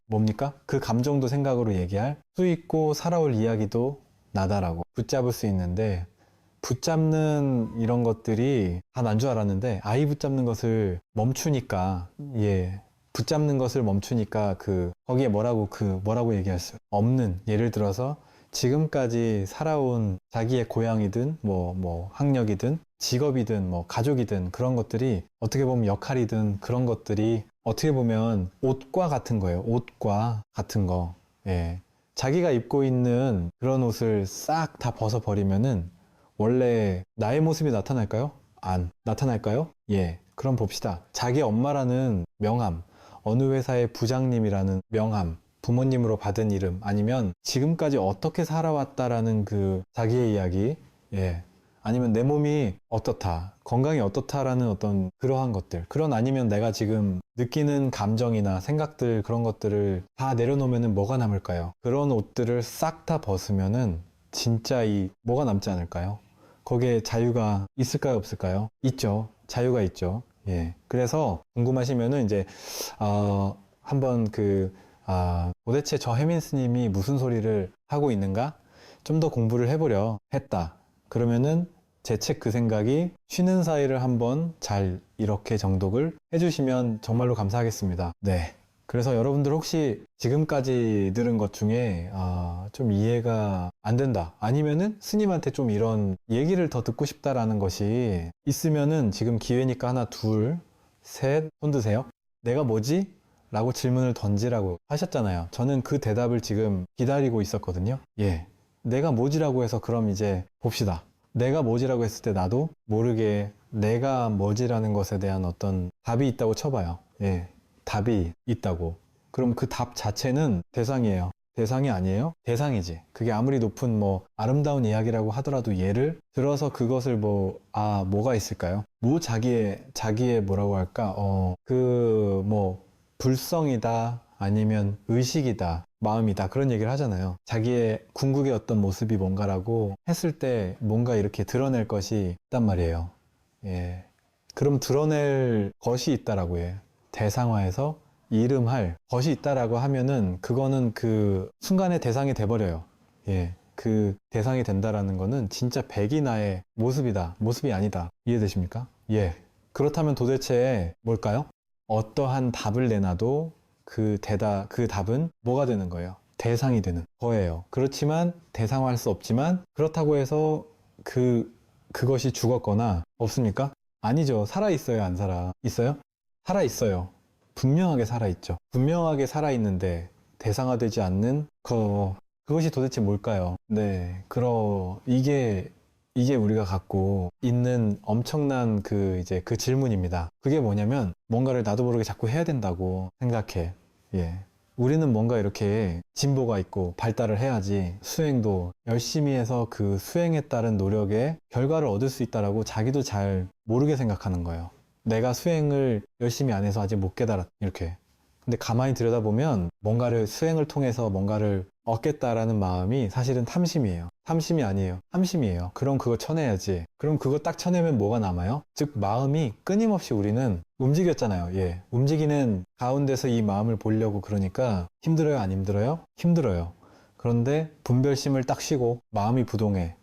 뭡니까? 그 감정도 생각으로 얘기할 수 있고 살아올 이야기도 나다라고 붙잡을 수 있는데 붙잡는 이런 것들이 다 난 줄 알았는데 아이 붙잡는 것을 멈추니까 붙잡는 것을 멈추니까 거기에 뭐라고 얘기할 수 없는 예를 들어서 지금까지 살아온 자기의 고향이든 학력이든 직업이든 가족이든 그런 것들이 어떻게 보면 역할이든 그런 것들이 어떻게 보면 옷과 같은 거예요. 옷과 같은 거. 자기가 입고 있는 그런 옷을 싹 다 벗어버리면은 원래 나의 모습이 나타날까요? 안 나타날까요? 그럼 봅시다. 자기 엄마라는 명함, 어느 회사의 부장님이라는 명함, 부모님으로 받은 이름, 아니면 지금까지 어떻게 살아왔다라는 그 자기의 이야기, 아니면 내 몸이 어떻다, 건강이 어떻다라는 어떤 그러한 것들, 아니면 내가 지금 느끼는 감정이나 생각들, 그런 것들을 다 내려놓으면 뭐가 남을까요? 그런 옷들을 싹 다 벗으면은 진짜 뭐가 남지 않을까요? 거기에 자유가 있을까요, 없을까요? 있죠. 자유가 있죠. 그래서 궁금하시면은 이제 한번 도대체 저 혜민 스님이 무슨 소리를 하고 있는가? 좀 더 공부를 해보려 했다. 그러면은 제 책 그 생각이 쉬는 사이를 한번 잘 이렇게 정독을 해주시면 정말로 감사하겠습니다. 그래서 여러분들 혹시 지금까지 들은 것 중에 좀 이해가 안 된다, 아니면은 스님한테 좀 이런 얘기를 더 듣고 싶다라는 것이 있으면은 지금 기회니까 하나, 둘, 셋, 손 드세요. 내가 뭐지? 라고 질문을 던지라고 하셨잖아요. 저는 그 대답을 지금 기다리고 있었거든요. 내가 뭐지라고 해서 그럼 이제 봅시다. 내가 뭐지라고 했을 때 나도 모르게 내가 뭐지라는 것에 대한 어떤 답이 있다고 쳐봐요. 답이 있다고. 그럼 그 답 자체는 대상이에요. 대상이 아니에요? 대상이지. 그게 아무리 높은 아름다운 이야기라고 하더라도 예를 들어서 그것을 뭐가 있을까요? 자기의 뭐라고 할까? 불성이다, 아니면 의식이다, 마음이다, 그런 얘기를 하잖아요. 자기의 궁극의 어떤 모습이 뭔가라고 했을 때 뭔가 이렇게 드러낼 것이 있단 말이에요. 그럼 드러낼 것이 있다라고 해요. 대상화해서 이름할 것이 있다라고 하면은 그거는 그 순간의 대상이 돼버려요. 그 대상이 된다라는 거는 진짜 백이 나의 모습이다, 모습이 아니다. 이해되십니까? 그렇다면 도대체 뭘까요? 어떠한 답을 내놔도 그 답은 뭐가 되는 거예요? 대상이 되는 거예요. 그렇지만 대상화할 수 없지만 그렇다고 해서 그것이 죽었거나 없습니까? 아니죠. 살아있어요, 안 살아? 있어요? 살아있어요. 분명하게 살아있죠. 분명하게 살아있는데 대상화되지 않는 그것이 도대체 뭘까요? 네, 이게 우리가 갖고 있는 엄청난 이제 그 질문입니다. 그게 뭐냐면 뭔가를 나도 모르게 자꾸 해야 된다고 생각해. 예. 우리는 뭔가 이렇게 진보가 있고 발달을 해야지 수행도 열심히 해서 그 수행에 따른 노력에 결과를 얻을 수 있다라고 자기도 잘 모르게 생각하는 거예요. 내가 수행을 열심히 안 해서 아직 못 깨달았, 이렇게. 근데 가만히 들여다보면 뭔가를 수행을 통해서 뭔가를 얻겠다라는 마음이 사실은 탐심이에요. 탐심이 아니에요. 탐심이에요. 그럼 그거 쳐내야지. 그럼 그거 딱 쳐내면 뭐가 남아요? 즉 마음이 끊임없이 우리는 움직였잖아요. 예. 움직이는 가운데서 이 마음을 보려고 그러니까 힘들어요? 안 힘들어요? 힘들어요. 그런데 분별심을 딱 쉬고 마음이 부동해.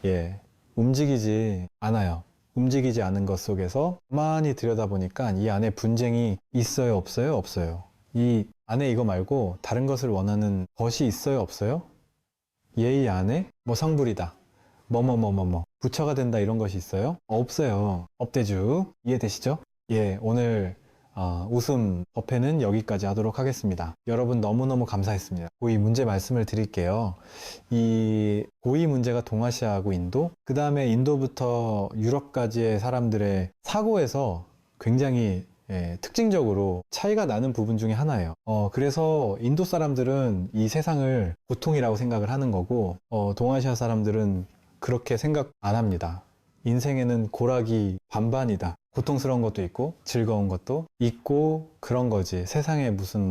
예. 움직이지 않아요. 움직이지 않은 것 속에서 가만히 들여다보니까 이 안에 분쟁이 있어요? 없어요? 없어요. 이 안에 이거 말고 다른 것을 원하는 것이 있어요? 없어요? 얘 이 안에 뭐 성불이다. 부처가 된다 이런 것이 있어요? 없어요. 업대주. 이해되시죠? 예, 오늘 웃음 법회는 여기까지 하도록 하겠습니다. 여러분 너무너무 감사했습니다. 고이 문제 말씀을 드릴게요. 이 고이 문제가 동아시아하고 인도, 그 다음에 인도부터 유럽까지의 사람들의 사고에서 굉장히 특징적으로 차이가 나는 부분 중에 하나예요. 그래서 인도 사람들은 이 세상을 고통이라고 생각을 하는 거고, 동아시아 사람들은 그렇게 생각 안 합니다. 인생에는 고락이 반반이다. 고통스러운 것도 있고 즐거운 것도 있고 그런 거지. 세상에 무슨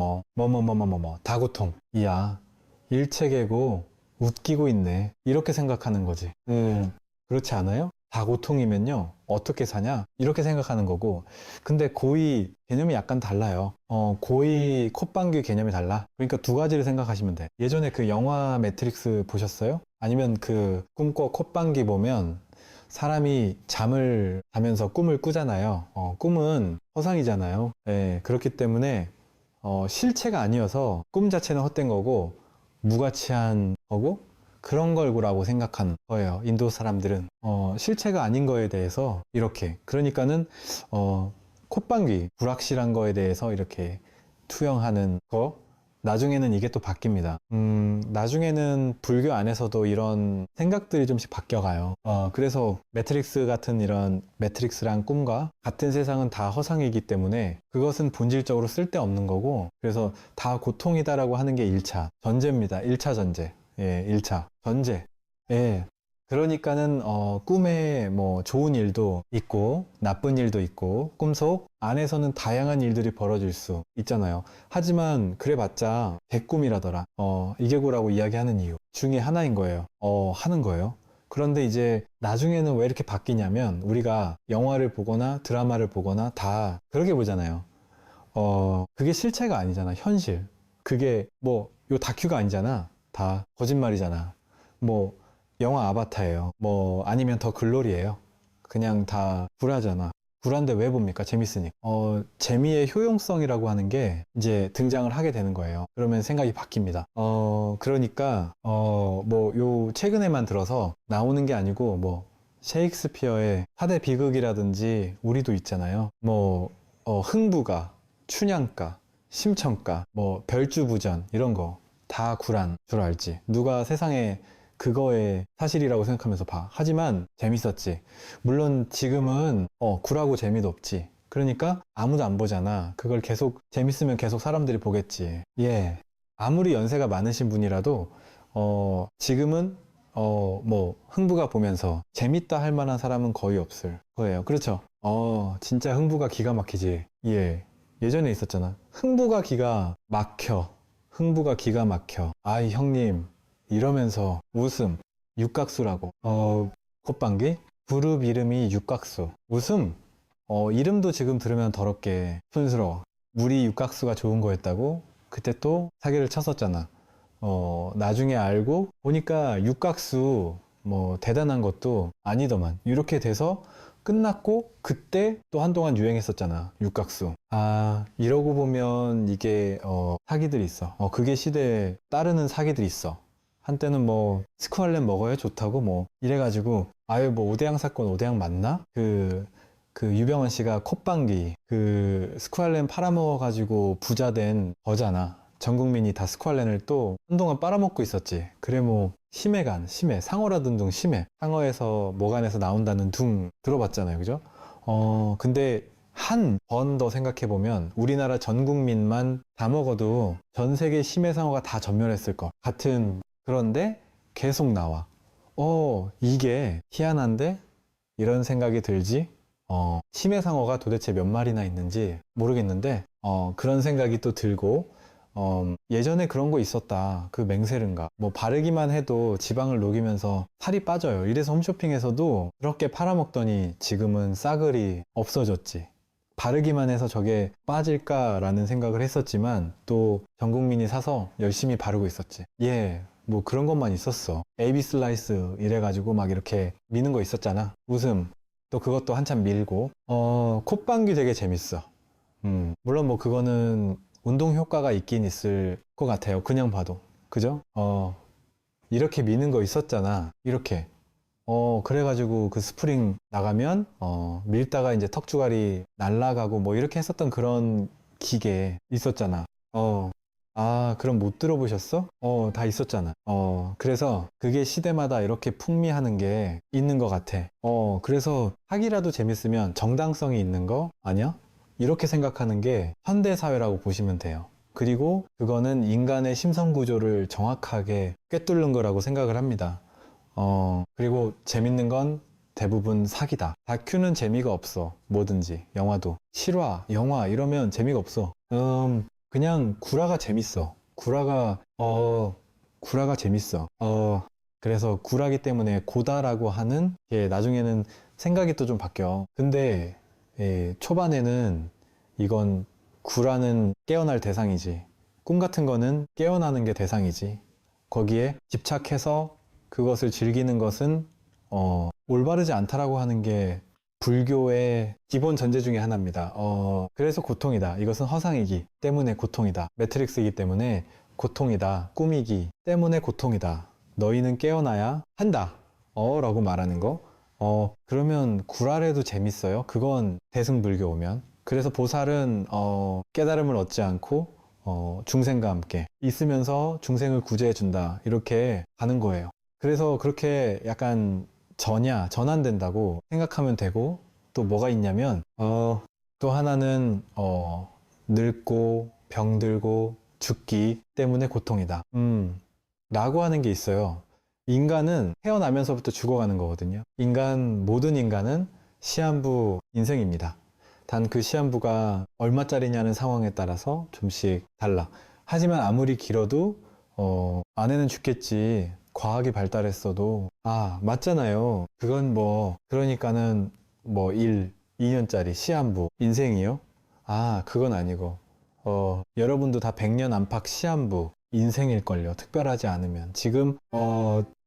다 고통. 이야, 일체계고 웃기고 있네. 이렇게 생각하는 거지. 그렇지 않아요? 다 고통이면요 어떻게 사냐? 이렇게 생각하는 거고. 근데 고이 개념이 약간 달라요. 고이 콧방귀 개념이 달라. 그러니까 두 가지를 생각하시면 돼. 예전에 그 영화 매트릭스 보셨어요? 아니면 그 꿈꿔 콧방귀 보면 사람이 잠을 자면서 꿈을 꾸잖아요. 꿈은 허상이잖아요. 예, 그렇기 때문에 실체가 아니어서 꿈 자체는 헛된 거고 무가치한 거고 그런 걸라고 생각하는 거예요. 인도 사람들은 실체가 아닌 거에 대해서 이렇게, 그러니까는 콧방귀 불확실한 거에 대해서 이렇게 투영하는 거. 나중에는 이게 또 바뀝니다. 나중에는 불교 안에서도 이런 생각들이 좀씩 바뀌어가요. 그래서 매트릭스 같은 이런 매트릭스랑 꿈과 같은 세상은 다 허상이기 때문에 그것은 본질적으로 쓸데없는 거고, 그래서 다 고통이다라고 하는 게 1차 전제입니다. 1차 전제. 예, 1차 전제. 예. 그러니까는 꿈에 뭐 좋은 일도 있고 나쁜 일도 있고 꿈속 안에서는 다양한 일들이 벌어질 수 있잖아요. 하지만 그래봤자 개꿈이라더라. 이계고라고 이야기하는 이유 중에 하나인 거예요. 하는 거예요. 그런데 이제 나중에는 왜 이렇게 바뀌냐면 우리가 영화를 보거나 드라마를 보거나 다 그렇게 보잖아요. 그게 실체가 아니잖아. 현실. 그게 뭐 요 다큐가 아니잖아. 다 거짓말이잖아. 뭐 영화 아바타예요. 뭐 아니면 더 글로리예요. 그냥 다 불화잖아. 불화인데 왜 봅니까? 재밌으니까. 재미의 효용성이라고 하는 게 이제 등장을 하게 되는 거예요. 그러면 생각이 바뀝니다. 그러니까 뭐 요 최근에만 들어서 나오는 게 아니고 뭐 셰익스피어의 4대 비극이라든지 우리도 있잖아요. 뭐 흥부가, 춘향가, 심청가, 뭐 별주부전 이런 거 다 구란 줄 알지. 누가 세상에 그거의 사실이라고 생각하면서 봐. 하지만 재밌었지. 물론 지금은 굴하고 재미도 없지. 그러니까 아무도 안 보잖아. 그걸 계속 재밌으면 계속 사람들이 보겠지. 예. 아무리 연세가 많으신 분이라도 지금은 뭐 흥부가 보면서 재밌다 할 만한 사람은 거의 없을 거예요. 그렇죠? 진짜 흥부가 기가 막히지. 예. 예전에 있었잖아. 흥부가 기가 막혀. 흥부가 기가 막혀. 아이 형님 이러면서 웃음. 육각수라고. 콧방귀? 그룹 이름이 육각수. 웃음? 이름도 지금 들으면 더럽게 촌스러워. 우리 육각수가 좋은 거였다고 그때 또 사기를 쳤었잖아. 나중에 알고 보니까 육각수 뭐 대단한 것도 아니더만. 이렇게 돼서 끝났고 그때 또 한동안 유행했었잖아, 육각수. 아, 이러고 보면 이게 사기들이 있어. 그게 시대에 따르는 사기들이 있어. 한때는 뭐 스쿠알렘 먹어야 좋다고 뭐 이래가지고, 아유 뭐 오대양 사건 오대양 맞나? 그 유병헌 씨가 콧방귀 그 스쿠알렘 팔아먹어가지고 부자 된 거잖아. 전 국민이 다 스쿠알렌을 또 한동안 빨아먹고 있었지. 그래 뭐 심해간, 심해, 상어라든 둥 심해. 상어에서 모간에서 나온다는 둥 들어봤잖아요, 그죠? 근데 한 번 더 생각해보면 우리나라 전 국민만 다 먹어도 전 세계 심해 상어가 다 전멸했을 것 같은. 그런데 계속 나와. 이게 희한한데? 이런 생각이 들지? 심해 상어가 도대체 몇 마리나 있는지 모르겠는데, 그런 생각이 또 들고, 예전에 그런 거 있었다. 그 맹세른가. 뭐 바르기만 해도 지방을 녹이면서 살이 빠져요. 이래서 홈쇼핑에서도 그렇게 팔아먹더니 지금은 싸그리 없어졌지. 바르기만 해서 저게 빠질까라는 생각을 했었지만 또 전 국민이 사서 열심히 바르고 있었지. 예, 뭐 그런 것만 있었어. AB 슬라이스 이래가지고 막 이렇게 미는 거 있었잖아. 웃음. 또 그것도 한참 밀고. 콧방귀 되게 재밌어. 물론 뭐 그거는 운동 효과가 있긴 있을 것 같아요. 그냥 봐도. 그죠? 이렇게 미는 거 있었잖아. 이렇게. 그래가지고 그 스프링 나가면, 밀다가 이제 턱주갈이 날아가고 뭐 이렇게 했었던 그런 기계 있었잖아. 그럼 못 들어보셨어? 다 있었잖아. 그래서 그게 시대마다 이렇게 풍미하는 게 있는 것 같아. 그래서 하기라도 재밌으면 정당성이 있는 거 아니야? 이렇게 생각하는 게 현대사회라고 보시면 돼요. 그리고 그거는 인간의 심성구조를 정확하게 꿰뚫는 거라고 생각을 합니다. 그리고 재밌는 건 대부분 사기다. 다큐는 재미가 없어. 뭐든지. 영화도. 실화, 영화 이러면 재미가 없어. 그냥 구라가 재밌어. 구라가 재밌어. 그래서 구라기 때문에 고다라고 하는 게 나중에는 생각이 또 좀 바뀌어. 근데 초반에는 이건 구라는 깨어날 대상이지. 꿈 같은 거는 깨어나는 게 대상이지. 거기에 집착해서 그것을 즐기는 것은 올바르지 않다라고 하는 게 불교의 기본 전제 중에 하나입니다. 그래서 고통이다. 이것은 허상이기 때문에 고통이다. 매트릭스이기 때문에 고통이다. 꿈이기 때문에 고통이다. 너희는 깨어나야 한다. 라고 말하는 거. 그러면 구라래도 재밌어요. 그건 대승불교 오면. 그래서 보살은 깨달음을 얻지 않고 중생과 함께 있으면서 중생을 구제해준다. 이렇게 가는 거예요. 그래서 그렇게 약간 전환된다고 생각하면 되고, 또 뭐가 있냐면, 또 하나는, 늙고, 병들고, 죽기 때문에 고통이다. 라고 하는 게 있어요. 인간은 태어나면서부터 죽어가는 거거든요. 모든 인간은 시한부 인생입니다. 단 그 시한부가 얼마짜리냐는 상황에 따라서 좀씩 달라. 하지만 아무리 길어도, 아내는 죽겠지. 과학이 발달했어도 맞잖아요. 그건 뭐 그러니까는 뭐 2년짜리 시한부 인생이요? 그건 아니고 여러분도 다 100년 안팎 시한부 인생일걸요. 특별하지 않으면 지금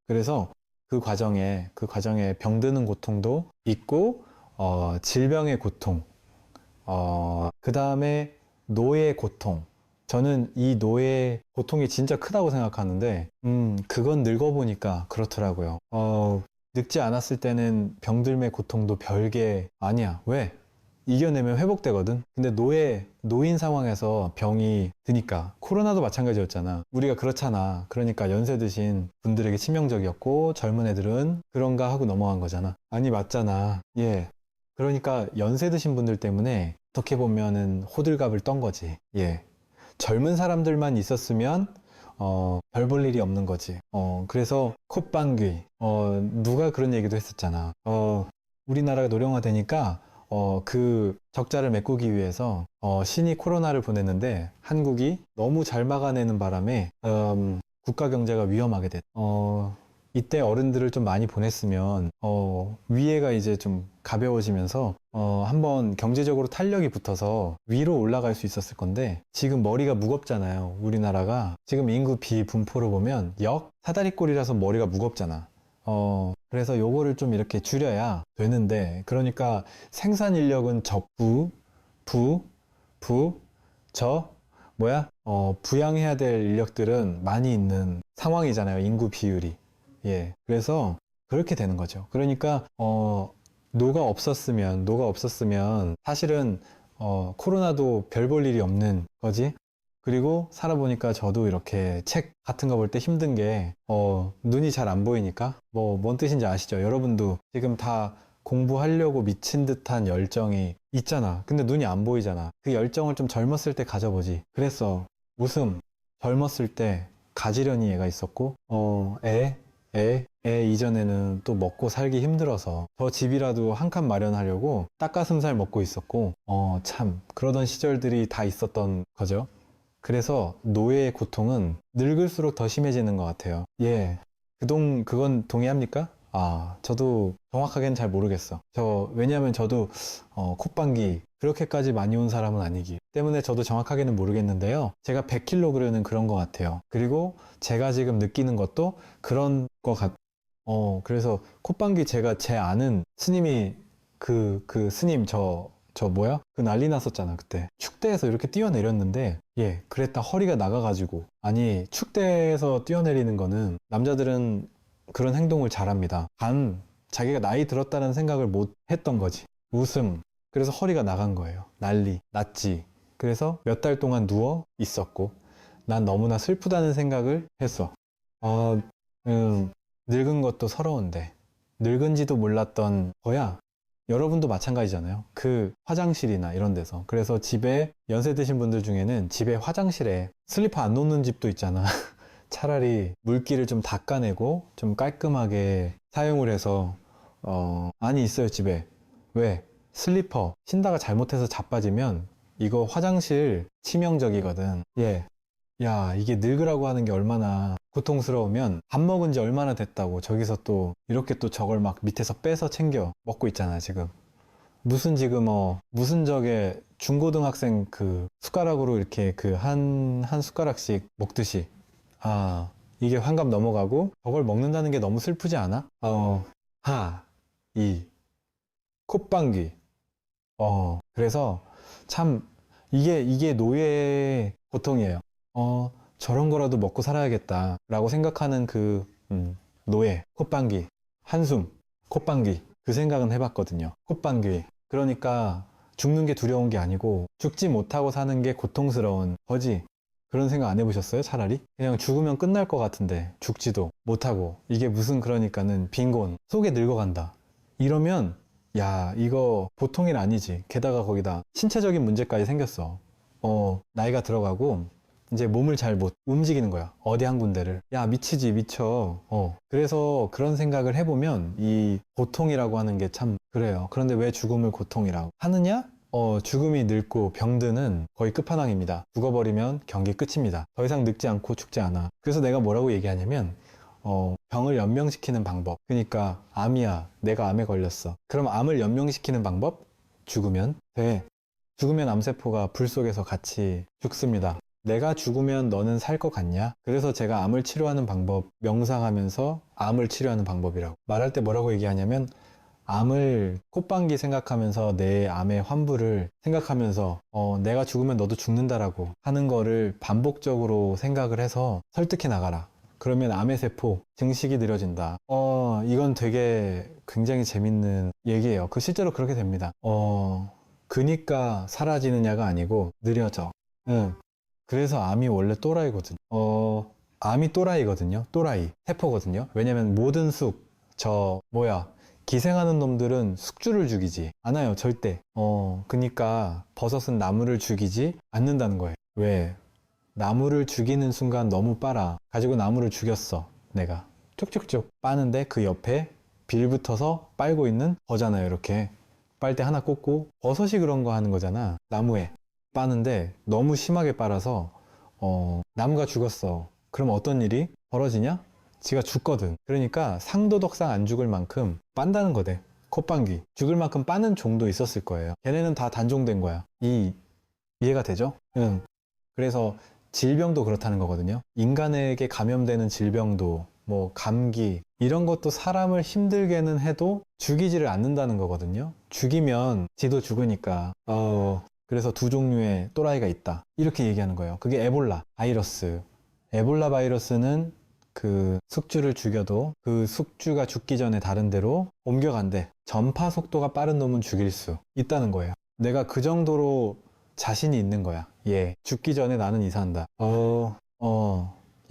그래서 그 과정에 병드는 고통도 있고 질병의 고통 그 다음에 노예의 고통. 저는 이 노예의 고통이 진짜 크다고 생각하는데, 그건 늙어보니까 그렇더라고요. 늙지 않았을 때는 병들의 고통도 별게 아니야. 왜? 이겨내면 회복되거든. 근데 노인 상황에서 병이 드니까, 코로나도 마찬가지였잖아. 우리가 그렇잖아. 그러니까 연세 드신 분들에게 치명적이었고, 젊은 애들은 그런가 하고 넘어간 거잖아. 아니, 맞잖아. 예. 그러니까 연세 드신 분들 때문에 어떻게 보면은 호들갑을 떤 거지. 예. 젊은 사람들만 있었으면 별 볼 일이 없는 거지. 그래서 콧방귀 누가 그런 얘기도 했었잖아. 우리나라가 노령화되니까 그 적자를 메꾸기 위해서 신이 코로나를 보냈는데 한국이 너무 잘 막아내는 바람에 국가 경제가 위험하게 됐. 이때 어른들을 좀 많이 보냈으면 위에가 이제 좀 가벼워지면서 한번 경제적으로 탄력이 붙어서 위로 올라갈 수 있었을 건데 지금 머리가 무겁잖아요. 우리나라가 지금 인구 비분포로 보면 사다리꼴이라서 머리가 무겁잖아. 그래서 요거를 좀 이렇게 줄여야 되는데, 그러니까 생산 인력은 부양해야 될 인력들은 많이 있는 상황이잖아요. 인구 비율이. 예. 그래서 그렇게 되는 거죠. 그러니까, 노가 없었으면 사실은, 코로나도 별 볼 일이 없는 거지. 그리고 살아보니까 저도 이렇게 책 같은 거 볼 때 힘든 게, 눈이 잘 안 보이니까, 뭔 뜻인지 아시죠? 여러분도 지금 다 공부하려고 미친 듯한 열정이 있잖아. 근데 눈이 안 보이잖아. 그 열정을 좀 젊었을 때 가져보지. 그랬어. 웃음. 젊었을 때 가지런히 애가 있었고, 애 이전에는 또 먹고 살기 힘들어서 저 집이라도 한 칸 마련하려고 닭가슴살 먹고 있었고, 참, 그러던 시절들이 다 있었던 거죠. 그래서 노예의 고통은 늙을수록 더 심해지는 것 같아요. 예. 그건 동의합니까? 저도 정확하게는 잘 모르겠어. 왜냐면 저도, 콧방귀, 그렇게까지 많이 온 사람은 아니기 때문에 저도 정확하게는 모르겠는데요. 제가 100kg는 그런 것 같아요. 그리고 제가 지금 느끼는 것도 그런 것 그래서 콧방귀 제 아는 스님이, 그 스님 그 난리 났었잖아, 그때. 축대에서 이렇게 뛰어내렸는데, 예, 그랬다 허리가 나가가지고. 아니, 축대에서 뛰어내리는 거는 남자들은 그런 행동을 잘합니다. 자기가 나이 들었다는 생각을 못 했던 거지. 웃음. 그래서 허리가 나간 거예요. 났지. 그래서 몇 달 동안 누워 있었고, 난 너무나 슬프다는 생각을 했어. 늙은 것도 서러운데, 늙은지도 몰랐던 거야. 여러분도 마찬가지잖아요. 그 화장실이나 이런 데서. 그래서 집에 연세 드신 분들 중에는 집에 화장실에 슬리퍼 안 놓는 집도 있잖아. 차라리 물기를 좀 닦아내고 좀 깔끔하게 사용을 해서, 아니, 있어요, 집에. 왜? 슬리퍼 신다가 잘못해서 자빠지면 이거 화장실 치명적이거든. 예. 야, 이게 늙으라고 하는 게 얼마나 고통스러우면 밥 먹은 지 얼마나 됐다고 저기서 또 이렇게 또 저걸 막 밑에서 빼서 챙겨 먹고 있잖아, 지금. 무슨 저게 중고등학생 그 숟가락으로 이렇게 그 한 숟가락씩 먹듯이. 이게 환갑 넘어가고 저걸 먹는다는 게 너무 슬프지 않아? 이, 콧방귀. 그래서 참 이게 노예의 고통이에요. 저런 거라도 먹고 살아야겠다라고 생각하는 노예, 콧방귀, 한숨, 콧방귀. 그 생각은 해봤거든요. 콧방귀. 그러니까 죽는 게 두려운 게 아니고 죽지 못하고 사는 게 고통스러운 거지. 그런 생각 안 해보셨어요? 차라리? 그냥 죽으면 끝날 것 같은데 죽지도 못하고 이게 무슨 그러니까는 빈곤 속에 늙어간다. 이러면 야, 이거 보통 일 아니지. 게다가 거기다 신체적인 문제까지 생겼어. 나이가 들어가고 이제 몸을 잘 못 움직이는 거야. 어디 한 군데를. 야, 미치지, 미쳐. 그래서 그런 생각을 해보면 이 고통이라고 하는 게 참 그래요. 그런데 왜 죽음을 고통이라고 하느냐? 죽음이 늙고 병드는 거의 끝판왕입니다. 죽어버리면 경기 끝입니다. 더 이상 늙지 않고 죽지 않아. 그래서 내가 뭐라고 얘기하냐면, 병을 연명시키는 방법. 그러니까 암이야. 내가 암에 걸렸어. 그럼 암을 연명시키는 방법? 죽으면 돼. 죽으면 암세포가 불 속에서 같이 죽습니다. 내가 죽으면 너는 살 것 같냐? 그래서 제가 암을 치료하는 방법 명상하면서 암을 치료하는 방법이라고 말할 때 뭐라고 얘기하냐면, 암을 콧방귀 생각하면서 내 암의 환부를 생각하면서 내가 죽으면 너도 죽는다라고 하는 거를 반복적으로 생각을 해서 설득해 나가라. 그러면 암의 세포 증식이 느려진다. 이건 되게 굉장히 재밌는 얘기예요. 실제로 그렇게 됩니다. 그니까 사라지느냐가 아니고 느려져. 응. 그래서 암이 원래 또라이거든요. 암이 또라이거든요. 또라이. 세포거든요. 왜냐면 모든 기생하는 놈들은 숙주를 죽이지 않아요. 절대. 그니까 버섯은 나무를 죽이지 않는다는 거예요. 왜? 나무를 죽이는 순간 너무 빨아. 가지고 나무를 죽였어. 내가. 쭉쭉쭉 빠는데 그 옆에 빌 붙어서 빨고 있는 거잖아요. 이렇게. 빨대 하나 꽂고 버섯이 그런 거 하는 거잖아. 나무에. 빠는데 너무 심하게 빨아서 나무가 죽었어. 그럼 어떤 일이 벌어지냐? 지가 죽거든. 그러니까 상도덕상 안 죽을 만큼 빤다는 거대. 콧방귀. 죽을 만큼 빠는 종도 있었을 거예요. 걔네는 다 단종된 거야. 이해가 되죠? 응. 그래서 질병도 그렇다는 거거든요. 인간에게 감염되는 질병도 뭐 감기, 이런 것도 사람을 힘들게는 해도 죽이지를 않는다는 거거든요. 죽이면 지도 죽으니까 그래서 두 종류의 또라이가 있다 이렇게 얘기하는 거예요. 그게 에볼라 바이러스. 에볼라 바이러스는 그 숙주를 죽여도 그 숙주가 죽기 전에 다른 데로 옮겨간대. 전파 속도가 빠른 놈은 죽일 수 있다는 거예요. 내가 그 정도로 자신이 있는 거야. 예, 죽기 전에 나는 이사한다.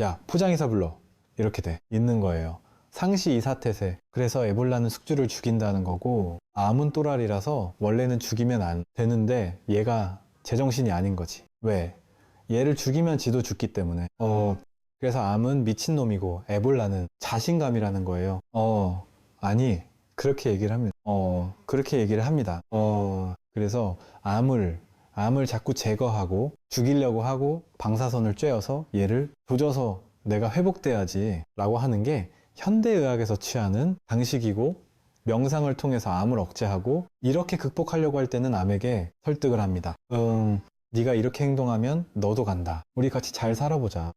야, 포장이사 불러. 이렇게 돼. 있는 거예요. 상시 이사태세. 그래서 에볼라는 숙주를 죽인다는 거고, 암은 또랄이라서 원래는 죽이면 안 되는데 얘가 제정신이 아닌 거지. 왜? 얘를 죽이면 지도 죽기 때문에. 그래서 암은 미친놈이고 에볼라는 자신감이라는 거예요. 아니, 그렇게 얘기를 합니다. 그렇게 얘기를 합니다. 그래서 암을 자꾸 제거하고 죽이려고 하고 방사선을 쬐어서 얘를 조져서 내가 회복돼야지 라고 하는 게 현대의학에서 취하는 방식이고, 명상을 통해서 암을 억제하고 이렇게 극복하려고 할 때는 암에게 설득을 합니다. 네가 이렇게 행동하면 너도 간다. 우리 같이 잘 살아보자.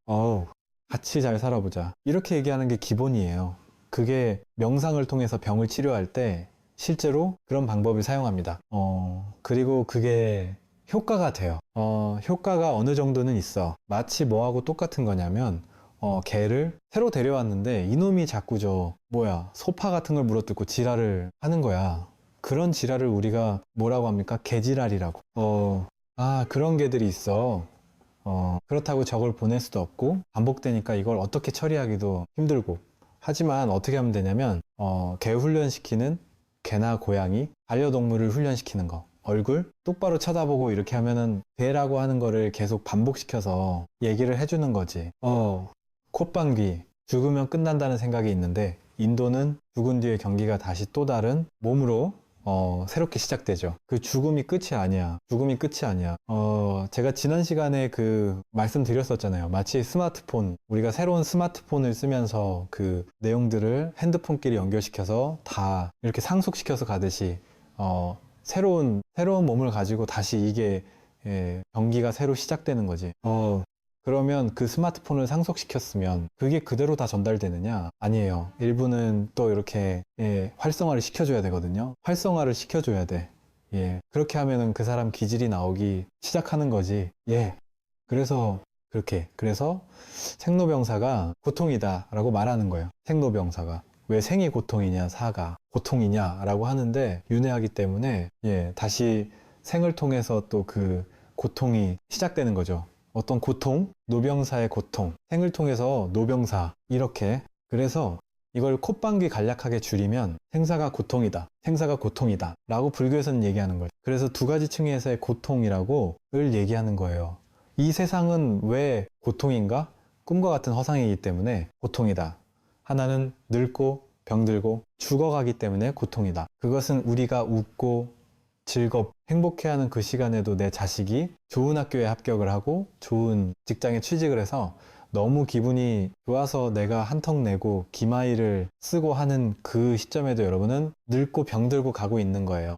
같이 잘 살아보자. 이렇게 얘기하는 게 기본이에요. 그게 명상을 통해서 병을 치료할 때 실제로 그런 방법을 사용합니다. 그리고 그게 효과가 돼요. 효과가 어느 정도는 있어. 마치 뭐하고 똑같은 거냐면 개를 새로 데려왔는데 이놈이 자꾸 소파 같은 걸 물어뜯고 지랄을 하는 거야. 그런 지랄을 우리가 뭐라고 합니까? 개지랄이라고. 그런 개들이 있어. 그렇다고 저걸 보낼 수도 없고 반복되니까 이걸 어떻게 처리하기도 힘들고. 하지만 어떻게 하면 되냐면 개 훈련시키는 개나 고양이, 반려동물을 훈련시키는 거. 얼굴 똑바로 쳐다보고 이렇게 하면은 개라고 하는 거를 계속 반복시켜서 얘기를 해주는 거지. 콧방귀, 죽으면 끝난다는 생각이 있는데 인도는 죽은 뒤에 경기가 다시 또 다른 몸으로 새롭게 시작되죠. 그 죽음이 끝이 아니야. 죽음이 끝이 아니야. 제가 지난 시간에 그 말씀드렸었잖아요. 마치 스마트폰, 우리가 새로운 스마트폰을 쓰면서 그 내용들을 핸드폰끼리 연결시켜서 다 이렇게 상속시켜서 가듯이 새로운 몸을 가지고 다시 이게 경기가 새로 시작되는 거지. 그러면 그 스마트폰을 상속시켰으면 그게 그대로 다 전달되느냐? 아니에요. 일부는 또 이렇게 활성화를 시켜줘야 되거든요. 활성화를 시켜줘야 돼. 그렇게 하면은 그 사람 기질이 나오기 시작하는 거지. 그래서 생로병사가 고통이다 라고 말하는 거예요. 생로병사가. 왜 생이 고통이냐, 사가 고통이냐 라고 하는데 윤회하기 때문에 다시 생을 통해서 또 그 고통이 시작되는 거죠. 어떤 고통, 노병사의 고통, 생을 통해서 노병사, 이렇게. 그래서 이걸 콧방귀 간략하게 줄이면 생사가 고통이다, 생사가 고통이다 라고 불교에서는 얘기하는 거예요. 그래서 두 가지 층에서의 고통이라고 을 얘기하는 거예요. 이 세상은 왜 고통인가? 꿈과 같은 허상이기 때문에 고통이다. 하나는 늙고 병들고 죽어가기 때문에 고통이다. 그것은 우리가 웃고 행복해하는 그 시간에도 내 자식이 좋은 학교에 합격을 하고 좋은 직장에 취직을 해서 너무 기분이 좋아서 내가 한턱 내고 기마이를 쓰고 하는 그 시점에도 여러분은 늙고 병들고 가고 있는 거예요.